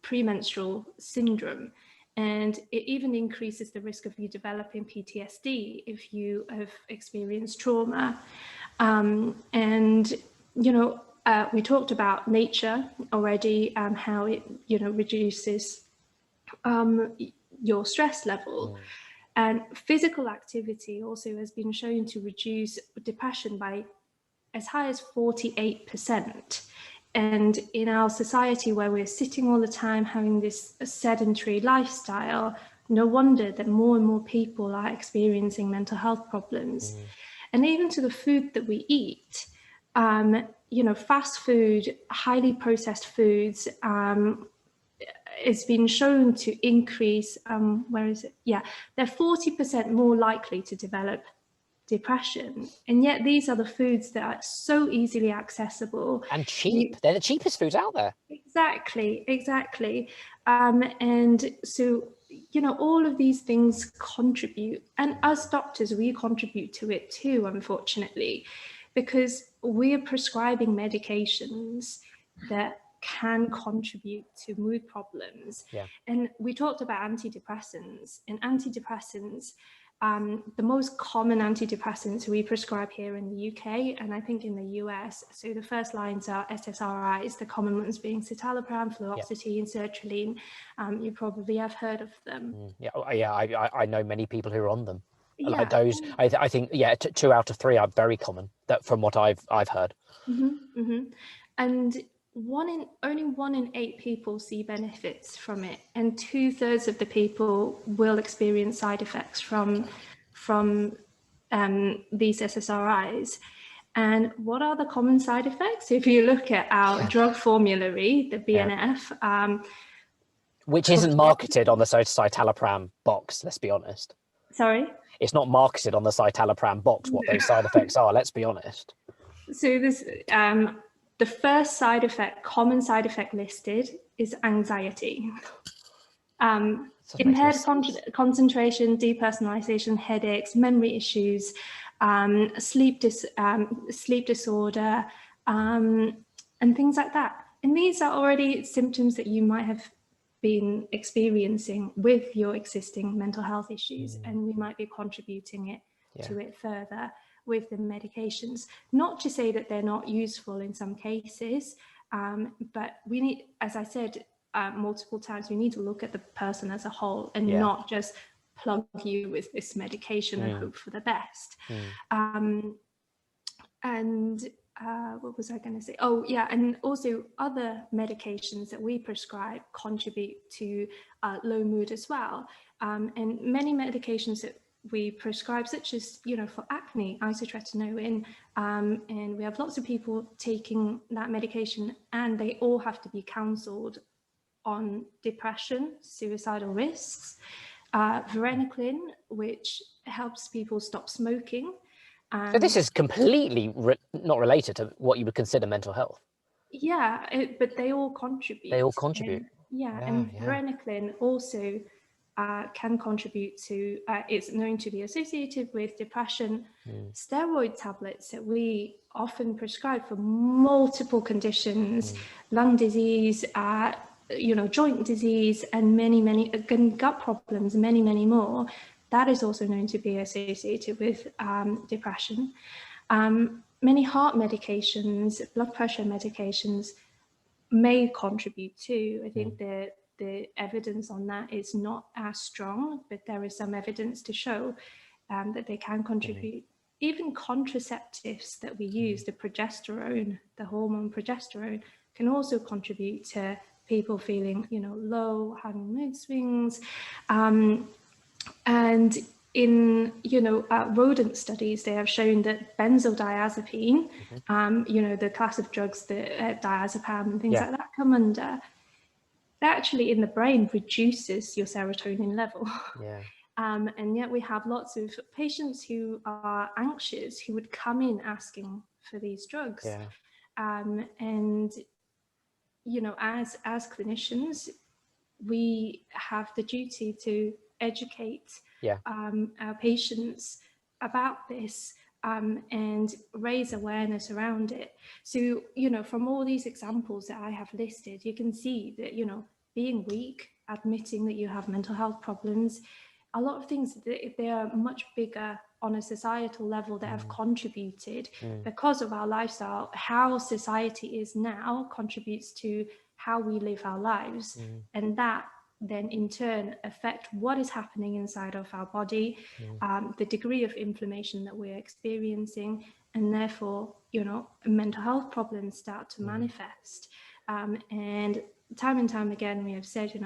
premenstrual syndrome, and it even increases the risk of you developing PTSD if you have experienced trauma. And, you know, we talked about nature already, and how it, you know, reduces your stress level. And physical activity also has been shown to reduce depression by as high as 48%. And in our society, where we're sitting all the time having this sedentary lifestyle, no wonder that more and more people are experiencing mental health problems. And even to the food that we eat, you know, fast food, highly processed foods, it's been shown to increase, where is it? Yeah, they're 40% more likely to develop depression. And yet these are the foods that are so easily accessible. And cheap. They're the cheapest foods out there. Exactly. And so, you know, all of these things contribute. And as doctors, we contribute to it too, unfortunately, because we're prescribing medications that can contribute to mood problems. Yeah. And we talked about antidepressants. And antidepressants, the most common antidepressants we prescribe here in the UK, and I think in the US, so the first lines are SSRIs, the common ones being citalopram, fluoxetine, sertraline. You probably have heard of them. I know many people who are on them. Yeah. Like those, I think, 2 out of 3 are very common, that from what I've heard. And only 1 in 8 people see benefits from it, and 2/3 of the people will experience side effects from these SSRIs. And what are the common side effects? If you look at our drug formulary, the BNF, which isn't marketed on the citalopram box, let's be honest. Sorry? It's not marketed on the citalopram box what those side effects are, let's be honest. So this, the first common side effect listed is anxiety. Impaired concentration, depersonalization, headaches, memory issues, sleep disorder, and things like that. And these are already symptoms that you might have been experiencing with your existing mental health issues, and we might be contributing to it further with the medications. Not to say that they're not useful in some cases, but we need, as I said multiple times, we need to look at the person as a whole, and not just plug you with this medication and hope for the best. What was I going to say? Oh, yeah, and also other medications that we prescribe contribute to low mood as well. And many medications that we prescribe, such as, you know, for acne, isotretinoin, and we have lots of people taking that medication, and they all have to be counselled on depression, suicidal risks. varenicline, which helps people stop smoking. So this is completely not related to what you would consider mental health. Yeah, but they all contribute. They all contribute. And varenicline also can contribute to, it's known to be associated with depression. Steroid tablets that we often prescribe for multiple conditions, lung disease, joint disease, and many gut problems, many more. That is also known to be associated with depression. Many heart medications, blood pressure medications may contribute too. I think the evidence on that is not as strong, but there is some evidence to show that they can contribute. Even contraceptives that we use, the progesterone, the hormone progesterone, can also contribute to people feeling, low, having mood swings. And in, rodent studies, they have shown that benzodiazepine, the class of drugs that diazepam and things like that come under, that actually in the brain reduces your serotonin level. And yet we have lots of patients who are anxious who would come in asking for these drugs. And, as clinicians, we have the duty to educate our patients about this and raise awareness around it. So, from all these examples that I have listed, you can see that, being weak, admitting that you have mental health problems, a lot of things, they are much bigger on a societal level that have contributed because of our lifestyle. How society is now contributes to how we live our lives, and that then in turn affect what is happening inside of our body, the degree of inflammation that we're experiencing, and therefore, mental health problems start to manifest. And time again, we have said,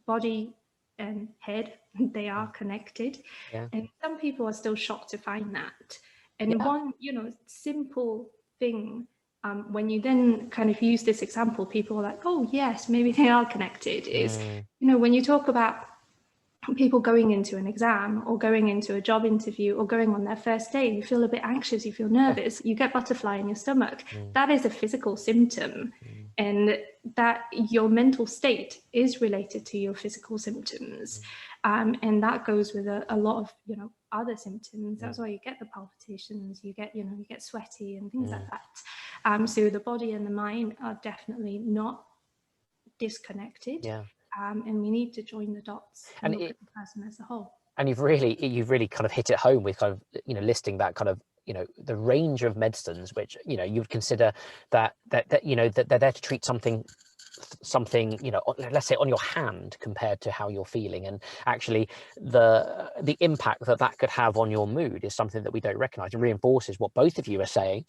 body and head, they are connected. And some people are still shocked to find that. And one, simple thing, when you then kind of use this example, people are like, oh yes, maybe they are connected, is, when you talk about people going into an exam or going into a job interview or going on their first day, you feel a bit anxious, you feel nervous, you get butterfly in your stomach. That is a physical symptom, and that your mental state is related to your physical symptoms. And that goes with a lot of, other symptoms. That's why you get the palpitations, you get sweaty and things like that. So the body and the mind are definitely not disconnected. And we need to join the dots and look at the person as a whole. And you've really kind of hit it home with kind of, listing that kind of, the range of medicines which, you would consider that they're there to treat something, let's say on your hand compared to how you're feeling, and actually the impact that could have on your mood is something that we don't recognize. It reinforces what both of you are saying.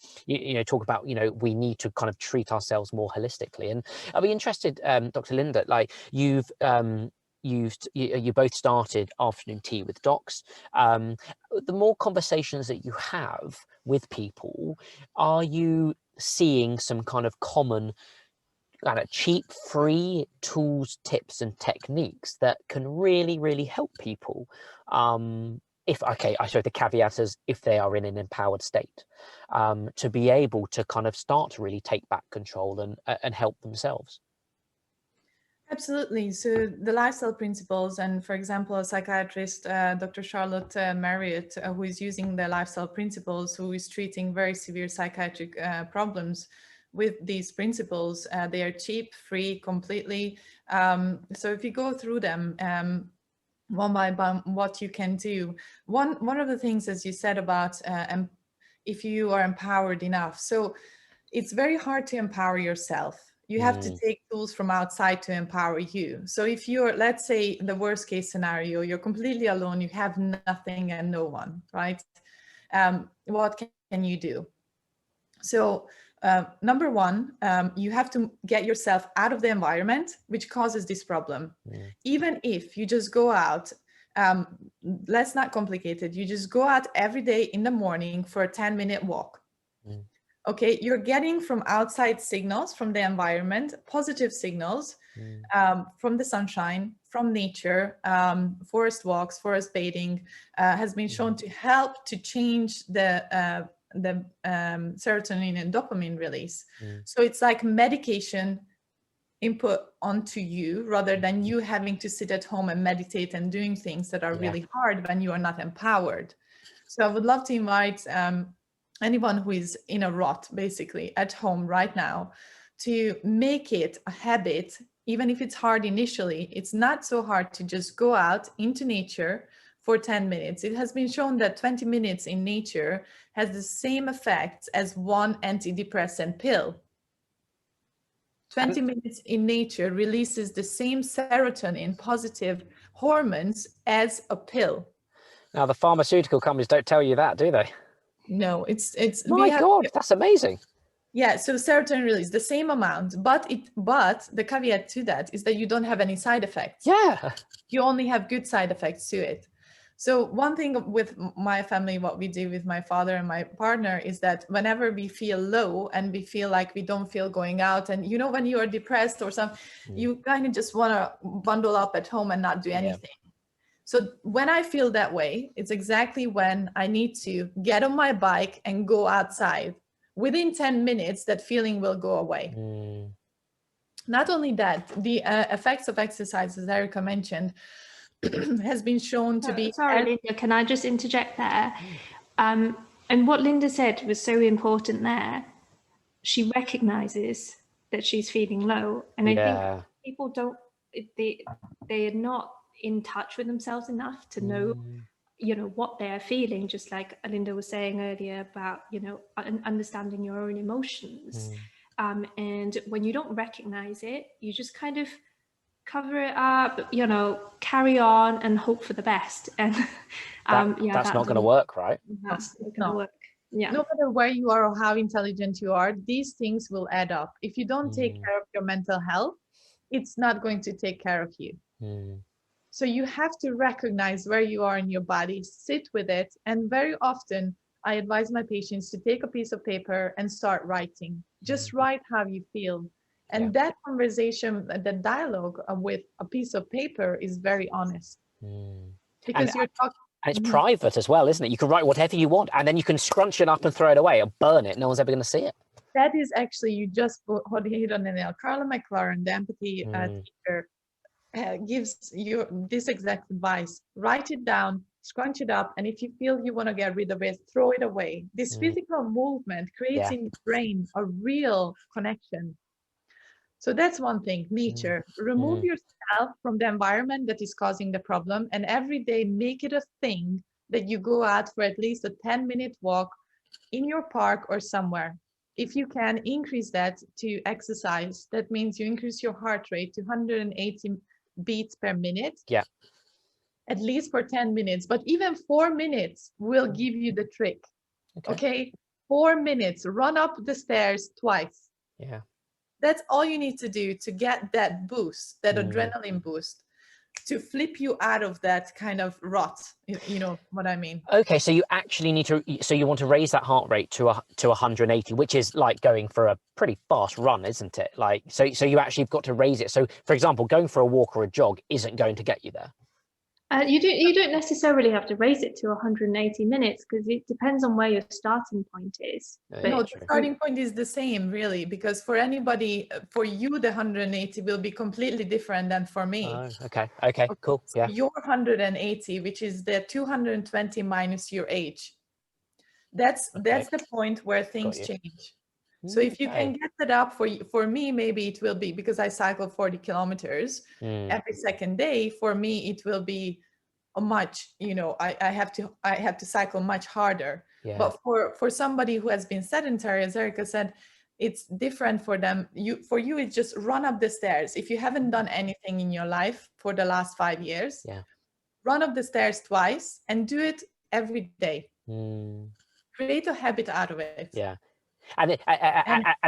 Talk about, we need to kind of treat ourselves more holistically. And I'll be interested, Dr. Linda, like you both started afternoon tea with docs. The more conversations that you have with people, are you seeing some kind of common kind of cheap, free tools, tips and techniques that can really help people? I show the caveat as if they are in an empowered state, to be able to kind of start to really take back control and help themselves. Absolutely. So the lifestyle principles, and for example, a psychiatrist, Dr. Charlotte Marriott, who is using the lifestyle principles, who is treating very severe psychiatric problems with these principles. They are cheap, free, completely. So if you go through them one by one, what you can do. One of the things, as you said about if you are empowered enough. So it's very hard to empower yourself. You have to take tools from outside to empower you. So if you're, let's say, the worst case scenario, you're completely alone, you have nothing and no one, right? What can you do? So number one, you have to get yourself out of the environment which causes this problem. Even if you just go out, let's not complicate it, you just go out every day in the morning for a 10-minute walk. Okay, you're getting from outside signals from the environment, positive signals from the sunshine, from nature, forest walks, forest bathing, has been shown to help to change the serotonin and dopamine release. So it's like medication input onto you rather than you having to sit at home and meditate and doing things that are really hard when you are not empowered. So I would love to invite anyone who is in a rut, basically, at home right now, to make it a habit, even if it's hard initially. It's not so hard to just go out into nature for 10 minutes. It has been shown that 20 minutes in nature has the same effects as one antidepressant pill. 20 minutes in nature releases the same serotonin, positive hormones, as a pill. Now, the pharmaceutical companies don't tell you that, do they? No, it's My God, that's amazing. Yeah, so serotonin release, the same amount, but the caveat to that is that you don't have any side effects. Yeah. You only have good side effects to it. So one thing with my family, what we do with my father and my partner, is that whenever we feel low and we feel like we don't feel going out, and you know, when you are depressed or something, you kind of just want to bundle up at home and not do anything. So when I feel that way, it's exactly when I need to get on my bike and go outside. Within 10 minutes, that feeling will go away. Not only that, the effects of exercise, as Erica mentioned, has been shown to be... Sorry, Linda, can I just interject there? And what Linda said was so important there. She recognizes that she's feeling low. And I think people don't, they are not in touch with themselves enough to know, you know, what they're feeling, just like Linda was saying earlier about, you know, understanding your own emotions. And when you don't recognize it, you just kind of cover it up, you know, carry on and hope for the best. And that's not going to work, right? That's not going to work. Yeah. No matter where you are or how intelligent you are, these things will add up. If you don't take care of your mental health, it's not going to take care of you. So you have to recognize where you are in your body, sit with it. And very often I advise my patients to take a piece of paper and start writing. Just write how you feel. And that conversation, that dialogue with a piece of paper is very honest. Because you're talking... And it's private as well, isn't it? You can write whatever you want, and then you can scrunch it up and throw it away or burn it. No one's ever going to see it. That is actually, you just hit on the nail. Carla Mclaren, the empathy teacher, gives you this exact advice. Write it down, scrunch it up, and if you feel you want to get rid of it, throw it away. This physical movement creates in the brain a real connection. So that's one thing, nature. Remove yourself from the environment that is causing the problem, and every day make it a thing that you go out for at least a 10-minute walk in your park or somewhere. If you can increase that to exercise, that means you increase your heart rate to 180 beats per minute. Yeah. At least for 10 minutes, but even 4 minutes will give you the trick. Okay? 4 minutes, run up the stairs twice. Yeah. That's all you need to do to get that boost, that adrenaline boost, to flip you out of that kind of rut. You know what I mean? Okay, so you actually need to, so you want to raise that heart rate to 180, which is like going for a pretty fast run, isn't it? Like, so you actually have got to raise it. So, for example, going for a walk or a jog isn't going to get you there. You don't necessarily have to raise it to 180 minutes because it depends on where your starting point is. No, the starting point is the same, really, because for anybody, for you, the 180 will be completely different than for me. Okay, cool. So your 180, which is the 220 minus your age. That's the point where things change. So if you can get that up for me, maybe it will be, because I cycle 40 kilometers every second day. For me, it will be a much, you know, I have to cycle much harder. Yeah. But for somebody who has been sedentary, as Erica said, it's different for them. For you, it's just run up the stairs. If you haven't done anything in your life for the last 5 years, run up the stairs twice and do it every day. Create a habit out of it. Yeah. And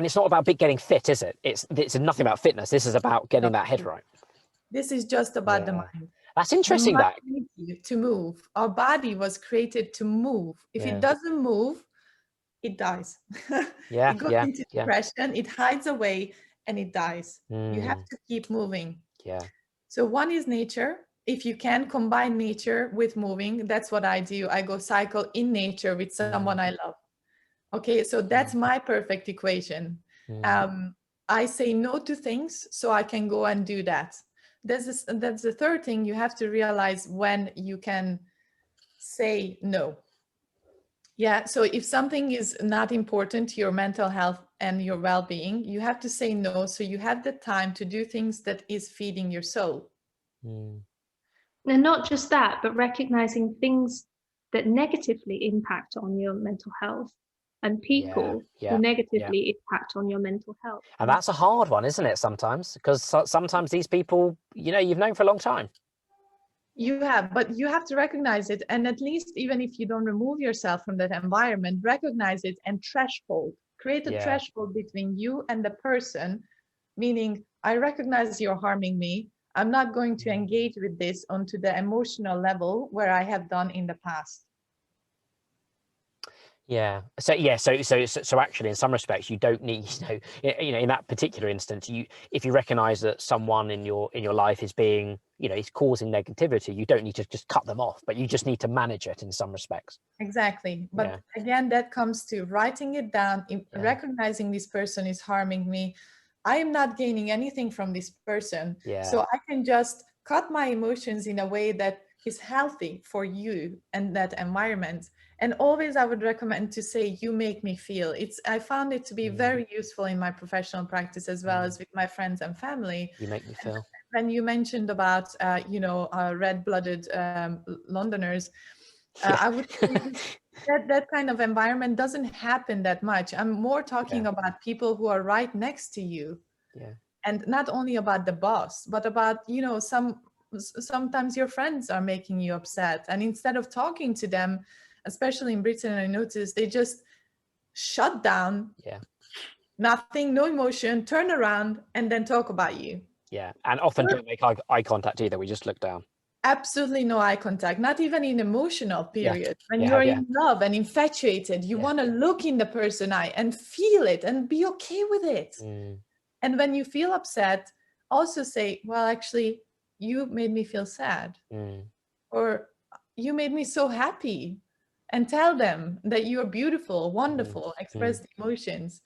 it's not about getting fit, is it? It's nothing about fitness. This is about getting that head right. This is just about the mind. That's interesting. That to move. Our body was created to move. If it doesn't move, it dies. It goes into depression. It hides away and it dies. You have to keep moving. Yeah. So one is nature. If you can combine nature with moving, that's what I do. I go cycle in nature with someone I love. Okay, so that's my perfect equation. I say no to things so I can go and do that. That's the third thing. You have to realize when you can say no. Yeah, so if something is not important to your mental health and your well-being, you have to say no, so you have the time to do things that is feeding your soul. And not just that, but recognizing things that negatively impact on your mental health and people who negatively impact on your mental health. And that's a hard one, isn't it, sometimes? Because sometimes these people, you know, you've known for a long time. But you have to recognize it. And at least even if you don't remove yourself from that environment, recognize it and threshold. Create a threshold between you and the person, meaning I recognize you're harming me. I'm not going to engage with this onto the emotional level where I have done in the past. So actually, in some respects, you don't need, in that particular instance, if you recognize that someone in your life is being, is causing negativity, you don't need to just cut them off, but you just need to manage it in some respects. Exactly. But again, that comes to writing it down, recognizing this person is harming me. I am not gaining anything from this person. So I can just cut my emotions in a way that is healthy for you and that environment. And always I would recommend to say, you make me feel. I found it to be very useful in my professional practice as well as with my friends and family. You make me feel. When you mentioned about, red-blooded Londoners, I would say that kind of environment doesn't happen that much. I'm more talking about people who are right next to you. And not only about the boss, but about, sometimes your friends are making you upset. And instead of talking to them, especially in Britain, I noticed they just shut down. Nothing, no emotion, turn around and then talk about you. And often don't make eye contact either. We just look down. Absolutely no eye contact, not even in emotional period. When you're in love and infatuated, you want to look in the person's eye and feel it and be okay with it. And when you feel upset, also say, well, actually, you made me feel sad. Or you made me so happy. And tell them that you are beautiful, wonderful, express the emotions.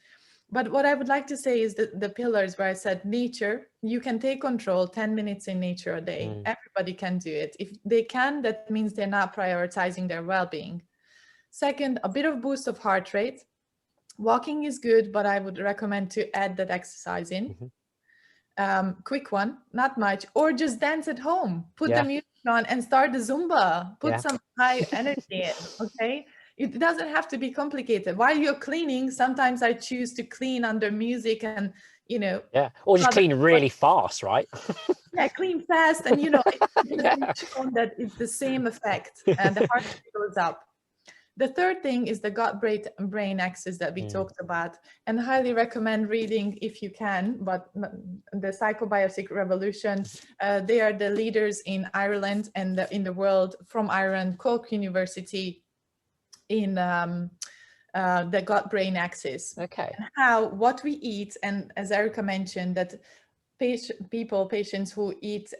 But what I would like to say is that the pillars where I said nature, you can take control 10 minutes in nature a day. Everybody can do it. If they can, that means they're not prioritizing their well-being. Second, a bit of boost of heart rate. Walking is good, but I would recommend to add that exercise in. Quick one, not much, or just dance at home. Put the music on and start the Zumba. Put some high energy in, okay? It doesn't have to be complicated. While you're cleaning, sometimes I choose to clean under music and, or just clean really fast, right? Clean fast. And, it's shown that it's the same effect and the heart rate goes up. The third thing is the gut-brain axis that we talked about, and highly recommend reading if you can, but the Psychobiotic Revolution, they are the leaders in Ireland and in the world, from Ireland, Cork University, in the gut-brain axis. Okay. And what we eat, and as Erica mentioned, that patients who eat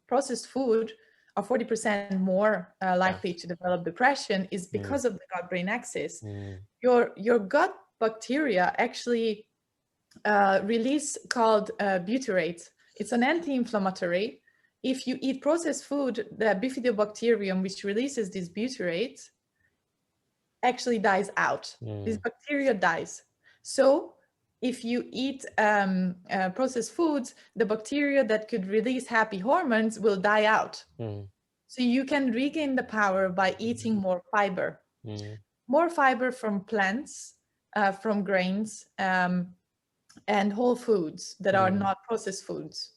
processed food are 40% more likely to develop depression is because of the gut-brain axis. Your gut bacteria actually release called butyrate. It's an anti-inflammatory. If you eat processed food, the bifidobacterium, which releases this butyrate, actually dies out. This bacteria dies. So if you eat processed foods, the bacteria that could release happy hormones will die out. So you can regain the power by eating more fiber. More fiber from plants, from grains, and whole foods that are not processed foods.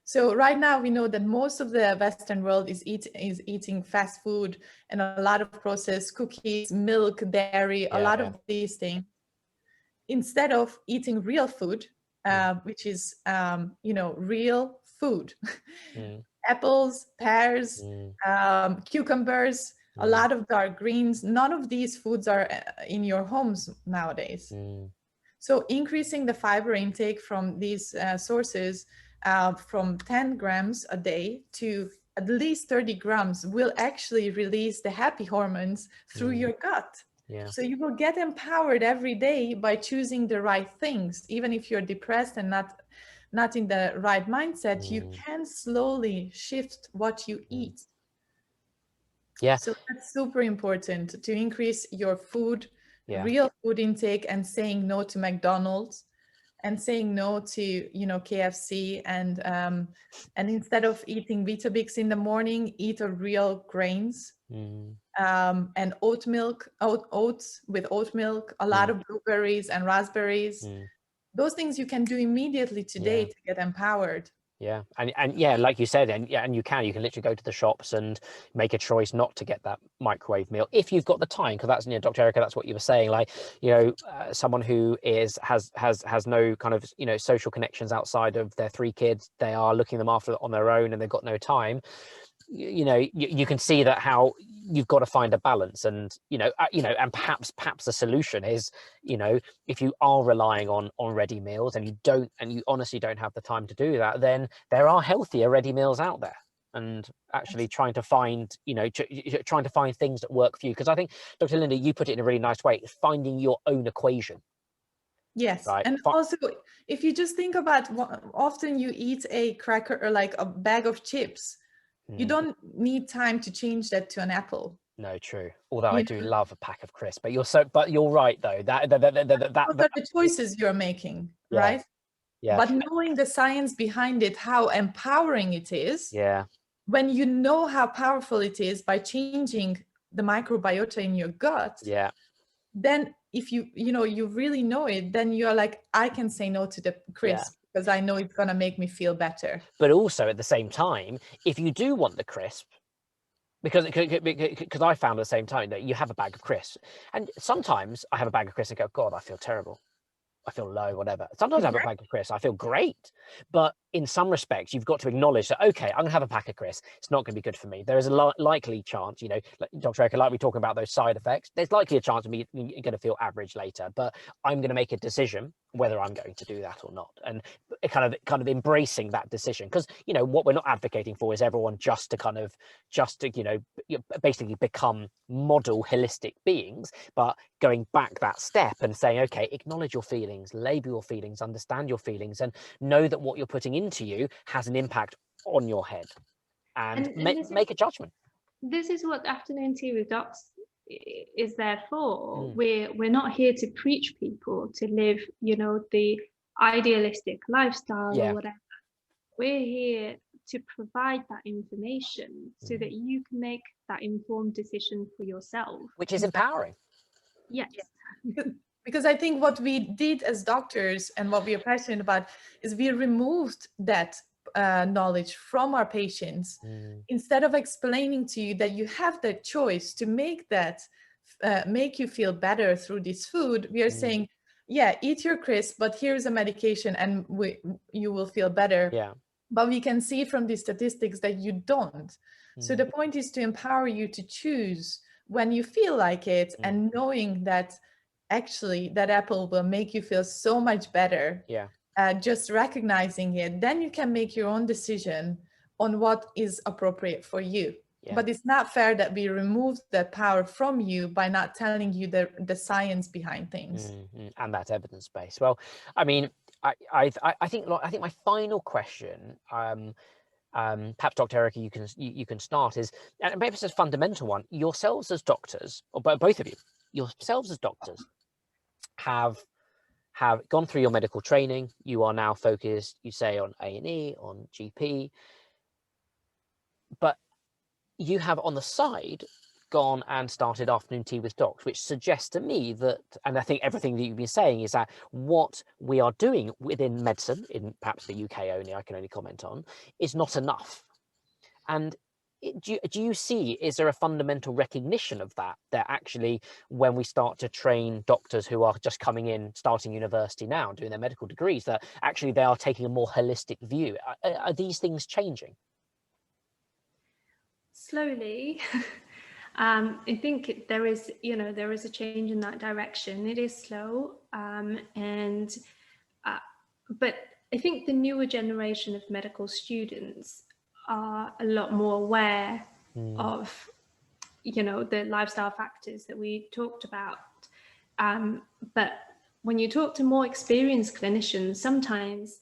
So right now we know that most of the Western world is eating fast food and a lot of processed cookies, milk, dairy, a lot of these things. Instead of eating real food, which is, real food, apples, pears, cucumbers, a lot of dark greens, none of these foods are in your homes nowadays. So increasing the fiber intake from these sources from 10 grams a day to at least 30 grams will actually release the happy hormones through your gut. Yeah. So you will get empowered every day by choosing the right things. Even if you're depressed and not in the right mindset, you can slowly shift what you eat. Yeah. So that's super important, to increase your food, Yeah. real food intake, and saying no to McDonald's and saying no to, you know, KFC, and instead of eating Weetabix in the morning, eat a real grains. And oats with oat milk, a lot of blueberries and raspberries. Those things you can do immediately today to get empowered. Yeah, and yeah, like you said, and you can literally go to the shops and make a choice not to get that microwave meal if you've got the time, because that's, you know, Dr. Erica, that's what you were saying, like, you know, someone who has no kind of, you know, social connections outside of their 3 kids, they are looking them after on their own and they've got no time. You know, you can see that how you've got to find a balance, and and perhaps the solution is, you know, if you are relying on ready meals and you honestly don't have the time to do that, then there are healthier ready meals out there, and actually trying to find, you know, trying to find things that work for you, because I think, Dr. Linda, you put it in a really nice way, finding your own equation. Yes, right? and also if you just think about what often you eat a cracker or like a bag of chips, you don't need time to change that to an apple. No, true. Although I do love a pack of crisps, but you're right though. Those are the choices you're making, right? Yeah. But knowing the science behind it, how empowering it is. Yeah. When you know how powerful it is by changing the microbiota in your gut. Yeah. Then if you really know it, then you're like, I can say no to the crisp because I know it's gonna make me feel better. But also at the same time, if you do want the crisp, because I found at the same time that you have a bag of crisps, and sometimes I have a bag of crisps and go, God, I feel terrible, I feel low, whatever. Sometimes I have a bag of crisps, I feel great. But in some respects, you've got to acknowledge that, okay, I'm gonna have a pack of crisps, it's not gonna be good for me. There is a likely chance, you know, like Dr. Erica, like we talking about those side effects, there's likely a chance of me gonna feel average later, but I'm gonna make a decision whether I'm going to do that or not. And kind of embracing that decision, because, you know, what we're not advocating for is everyone just to you know, basically become model holistic beings, but going back that step and saying, okay, acknowledge your feelings, label your feelings, understand your feelings, and know that what you're putting into you has an impact on your head, and make a judgment. This is what Afternoon Tea with Docs is there for. We're not here to preach people to live, you know, the idealistic lifestyle or whatever. We're here to provide that information so that you can make that informed decision for yourself, which is empowering. Yes. Because I think what we did as doctors and what we are passionate about is we removed that knowledge from our patients. Instead of explaining to you that you have the choice to make that make you feel better through this food, we are saying, yeah, eat your crisp, but here's a medication and you will feel better. Yeah. But we can see from the statistics that you don't. So the point is to empower you to choose when you feel like it, and knowing that actually that apple will make you feel so much better. Yeah. Just recognizing it, then you can make your own decision on what is appropriate for you. Yeah. But it's not fair that we remove that power from you by not telling you the science behind things. And that's evidence based. Well, I mean, I think my final question, perhaps Dr. Erica, you can start, is, and maybe it's a fundamental one. Yourselves as doctors, or both of you, yourselves as doctors, have gone through your medical training. You are now focused, you say, on A&E, on GP, but you have on the side gone and started Afternoon Tea with Docs, which suggests to me that, and I think everything that you've been saying is that what we are doing within medicine, in perhaps the UK only, I can only comment on, is not enough. And do you see, is there a fundamental recognition of that actually, when we start to train doctors who are just coming in, starting university now, doing their medical degrees, that actually they are taking a more holistic view? Are these things changing? Slowly. I think there is a change in that direction. It is slow, but I think the newer generation of medical students are a lot more aware of, you know, the lifestyle factors that we talked about. But when you talk to more experienced clinicians, sometimes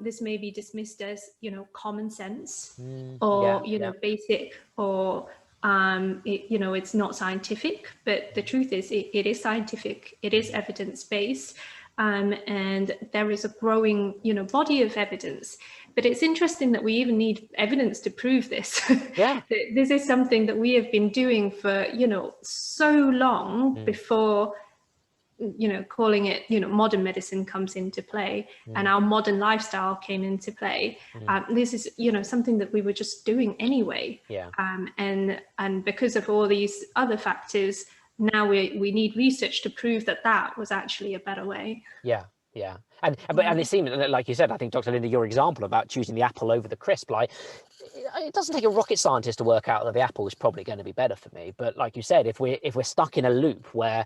this may be dismissed as, you know, common sense or, you know, basic, or, you know, it's not scientific. But the truth is, it is scientific, it is evidence-based. And there is a growing, you know, body of evidence. But it's interesting that we even need evidence to prove this. Yeah. This is something that we have been doing for, you know, so long before, you know, calling it, you know, modern medicine comes into play and our modern lifestyle came into play. This is, you know, something that we were just doing anyway. Yeah. And because of all these other factors, now we need research to prove that that was actually a better way. Yeah. Yeah. And it seems, like you said, I think, Dr. Linda, your example about choosing the apple over the crisp, like, it doesn't take a rocket scientist to work out that the apple is probably going to be better for me. But like you said, if we're stuck in a loop where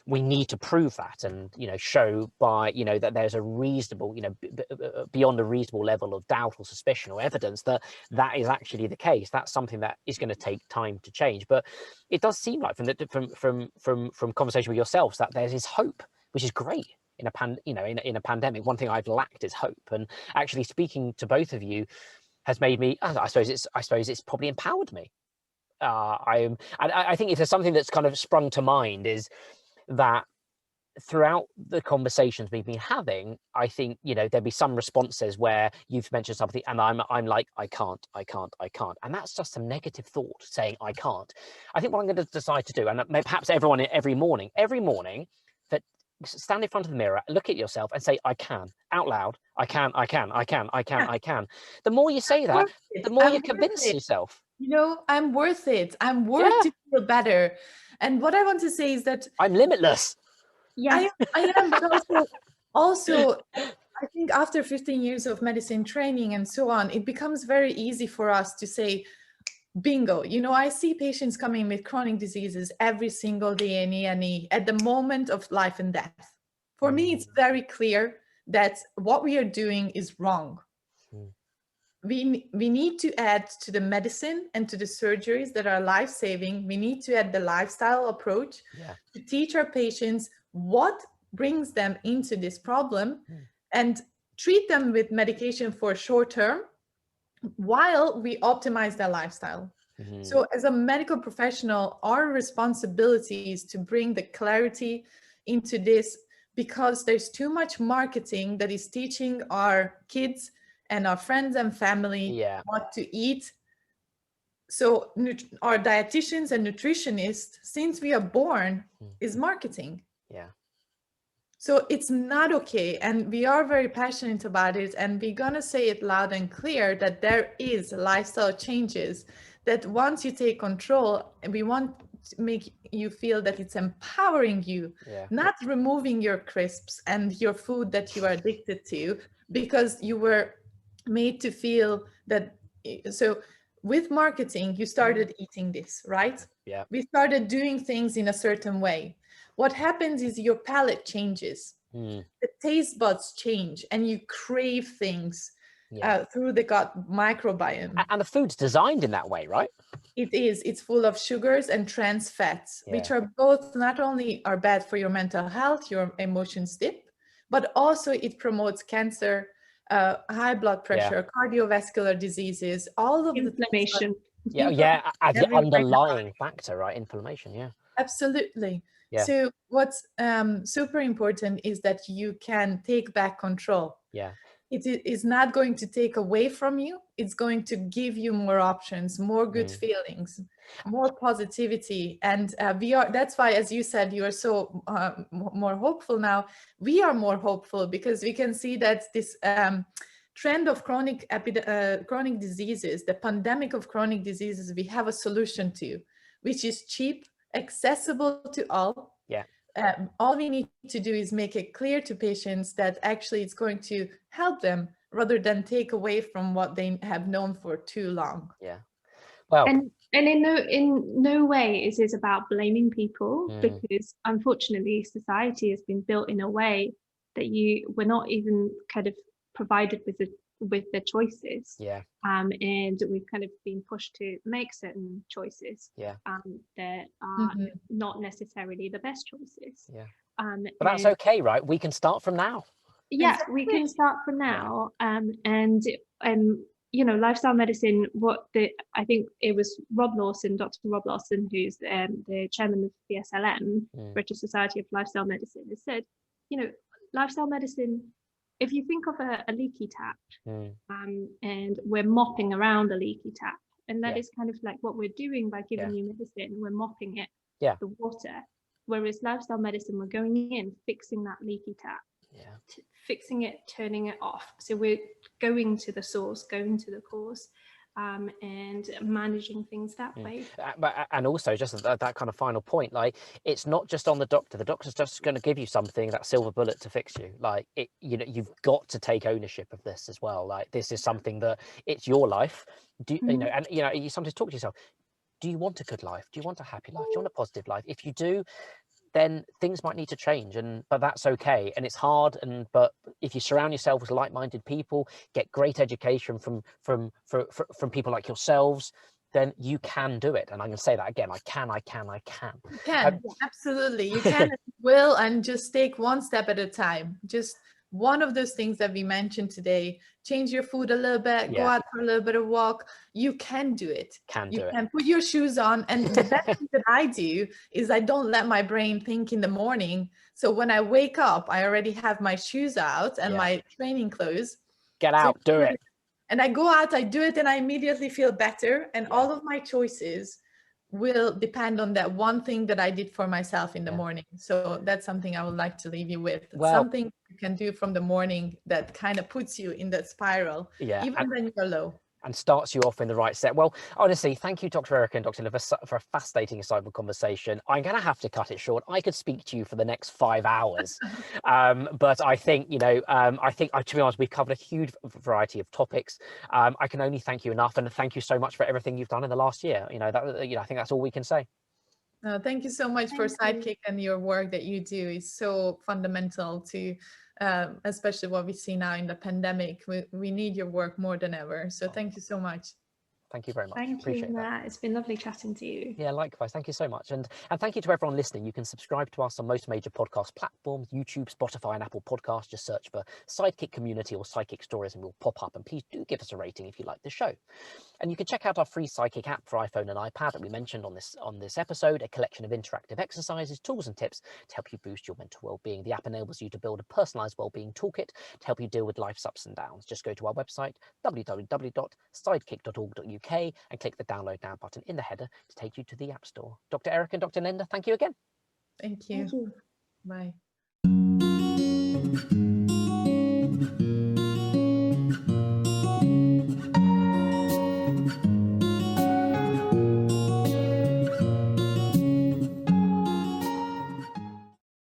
we need to prove that and, you know, show by, you know, that there's a reasonable, you know, beyond a reasonable level of doubt or suspicion or evidence that that is actually the case, that's something that is going to take time to change. But it does seem like from conversation with yourselves that there's this hope, which is great in a pandemic. One thing I've lacked is hope, and actually speaking to both of you has made me, I suppose it's probably empowered me. I think if there's something that's kind of sprung to mind is that throughout the conversations we've been having, I think, you know, there'd be some responses where you've mentioned something and I'm like, I can't. And that's just a negative thought saying I can't. I think what I'm going to decide to do, and perhaps everyone every morning, that stand in front of the mirror, look at yourself and say, I can, out loud. I can. The more you say that, the more you convince yourself. You know, I'm worth it. I'm worth to feel better. And what I want to say is that I'm limitless. Yeah, I am, but also, I think after 15 years of medicine training and so on, it becomes very easy for us to say, bingo. You know, I see patients coming with chronic diseases every single day in A&E at the moment of life and death. For me, it's very clear that what we are doing is wrong. We need to add to the medicine and to the surgeries that are life-saving. We need to add the lifestyle approach to teach our patients what brings them into this problem and treat them with medication for short term while we optimize their lifestyle. So as a medical professional, our responsibility is to bring the clarity into this, because there's too much marketing that is teaching our kids and our friends and family what to eat. So our dietitians and nutritionists, since we are born, is marketing. So it's not okay. And we are very passionate about it. And we're going to say it loud and clear that there is lifestyle changes that once you take control, and we want to make you feel that it's empowering you, not removing your crisps and your food that you are addicted to because you were made to feel that. So with marketing, you started eating this, right? We started doing things in a certain way. What happens is your palate changes, the taste buds change, and you crave things through the gut microbiome. And the food's designed in that way, right? It is. It's full of sugars and trans fats, which are both not only are bad for your mental health, your emotions dip, but also it promotes cancer, high blood pressure, cardiovascular diseases, all of inflammation. As the underlying factor, right? Inflammation, Absolutely. So what's super important is that you can take back control. It is not going to take away from you. It's going to give you more options, more good feelings, more positivity. And that's why, as you said, you are so more hopeful now. We are more hopeful because we can see that this trend of chronic diseases, the pandemic of chronic diseases, we have a solution to, which is cheap, accessible to all. All we need to do is make it clear to patients that actually it's going to help them rather than take away from what they have known for too long. Well, and in no way is this about blaming people, because unfortunately society has been built in a way that we're not even kind of provided with the choices. Yeah. And we've kind of been pushed to make certain choices. Yeah. That are not necessarily the best choices. Yeah. But that's okay, right? We can start from now. Yeah, Exactly. we can start from now. You know, lifestyle medicine, I think it was Dr. Rob Lawson, who's the chairman of the SLM, British Society of Lifestyle Medicine, has said, you know, lifestyle medicine, if you think of a leaky tap, and we're mopping around a leaky tap, and that is kind of like what we're doing by giving you medicine, we're mopping it, the water. Whereas lifestyle medicine, we're going in, fixing that leaky tap, fixing it, turning it off. So we're going to the source, going to the cause, and managing things that way. And also just that kind of final point, like, it's not just on the doctor. The doctor's just going to give you something, that silver bullet to fix you. Like, it, you know, you've got to take ownership of this as well. Like, this is something that it's your life. You know, and you know, you sometimes talk to yourself, do you want a good life? Do you want a happy life? Do you want a positive life? If you do, then things might need to change, but that's okay. And it's hard, but if you surround yourself with like-minded people, get great education from people like yourselves, then you can do it. And I'm going to say that again, I can. You can, absolutely. You can and will, and just take one step at a time. Just one of those things that we mentioned today, change your food a little bit, go out for a little bit of walk. You can do it. You can put your shoes on. And the best thing that I do is I don't let my brain think in the morning. So when I wake up, I already have my shoes out and my training clothes. Get out, do it. And I go out, I do it, and I immediately feel better. And all of my choices will depend on that one thing that I did for myself in the morning. So that's something I would like to leave you with. Something you can do from the morning that kind of puts you in that spiral, even when you're low. And starts you off in the right set. Well, honestly, thank you, Dr. Erica and Dr. Linda, for a fascinating, insightful conversation. I'm going to have to cut it short. I could speak to you for the next 5 hours. But I think, you know, to be honest, we've covered a huge variety of topics. I can only thank you enough. And thank you so much for everything you've done in the last year. You know, I think that's all we can say. Thank you so much for Sidekick, and your work that you do is so fundamental to especially what we see now in the pandemic. We need your work more than ever. So thank you so much. Thank you very much. Thank you, Matt. It's been lovely chatting to you. Yeah, likewise. Thank you so much. And thank you to everyone listening. You can subscribe to us on most major podcast platforms, YouTube, Spotify, and Apple Podcasts. Just search for Sidekick Community or Sidekick Stories and we'll pop up. And please do give us a rating if you like the show. And you can check out our free Sidekick app for iPhone and iPad that we mentioned on this episode, a collection of interactive exercises, tools and tips to help you boost your mental well-being. The app enables you to build a personalized well-being toolkit to help you deal with life's ups and downs. Just go to our website, www.sidekick.org.uk, and click the download now button in the header to take you to the App Store. Dr. Erica and Dr. Linda, thank you again. Thank you. Thank you. Bye.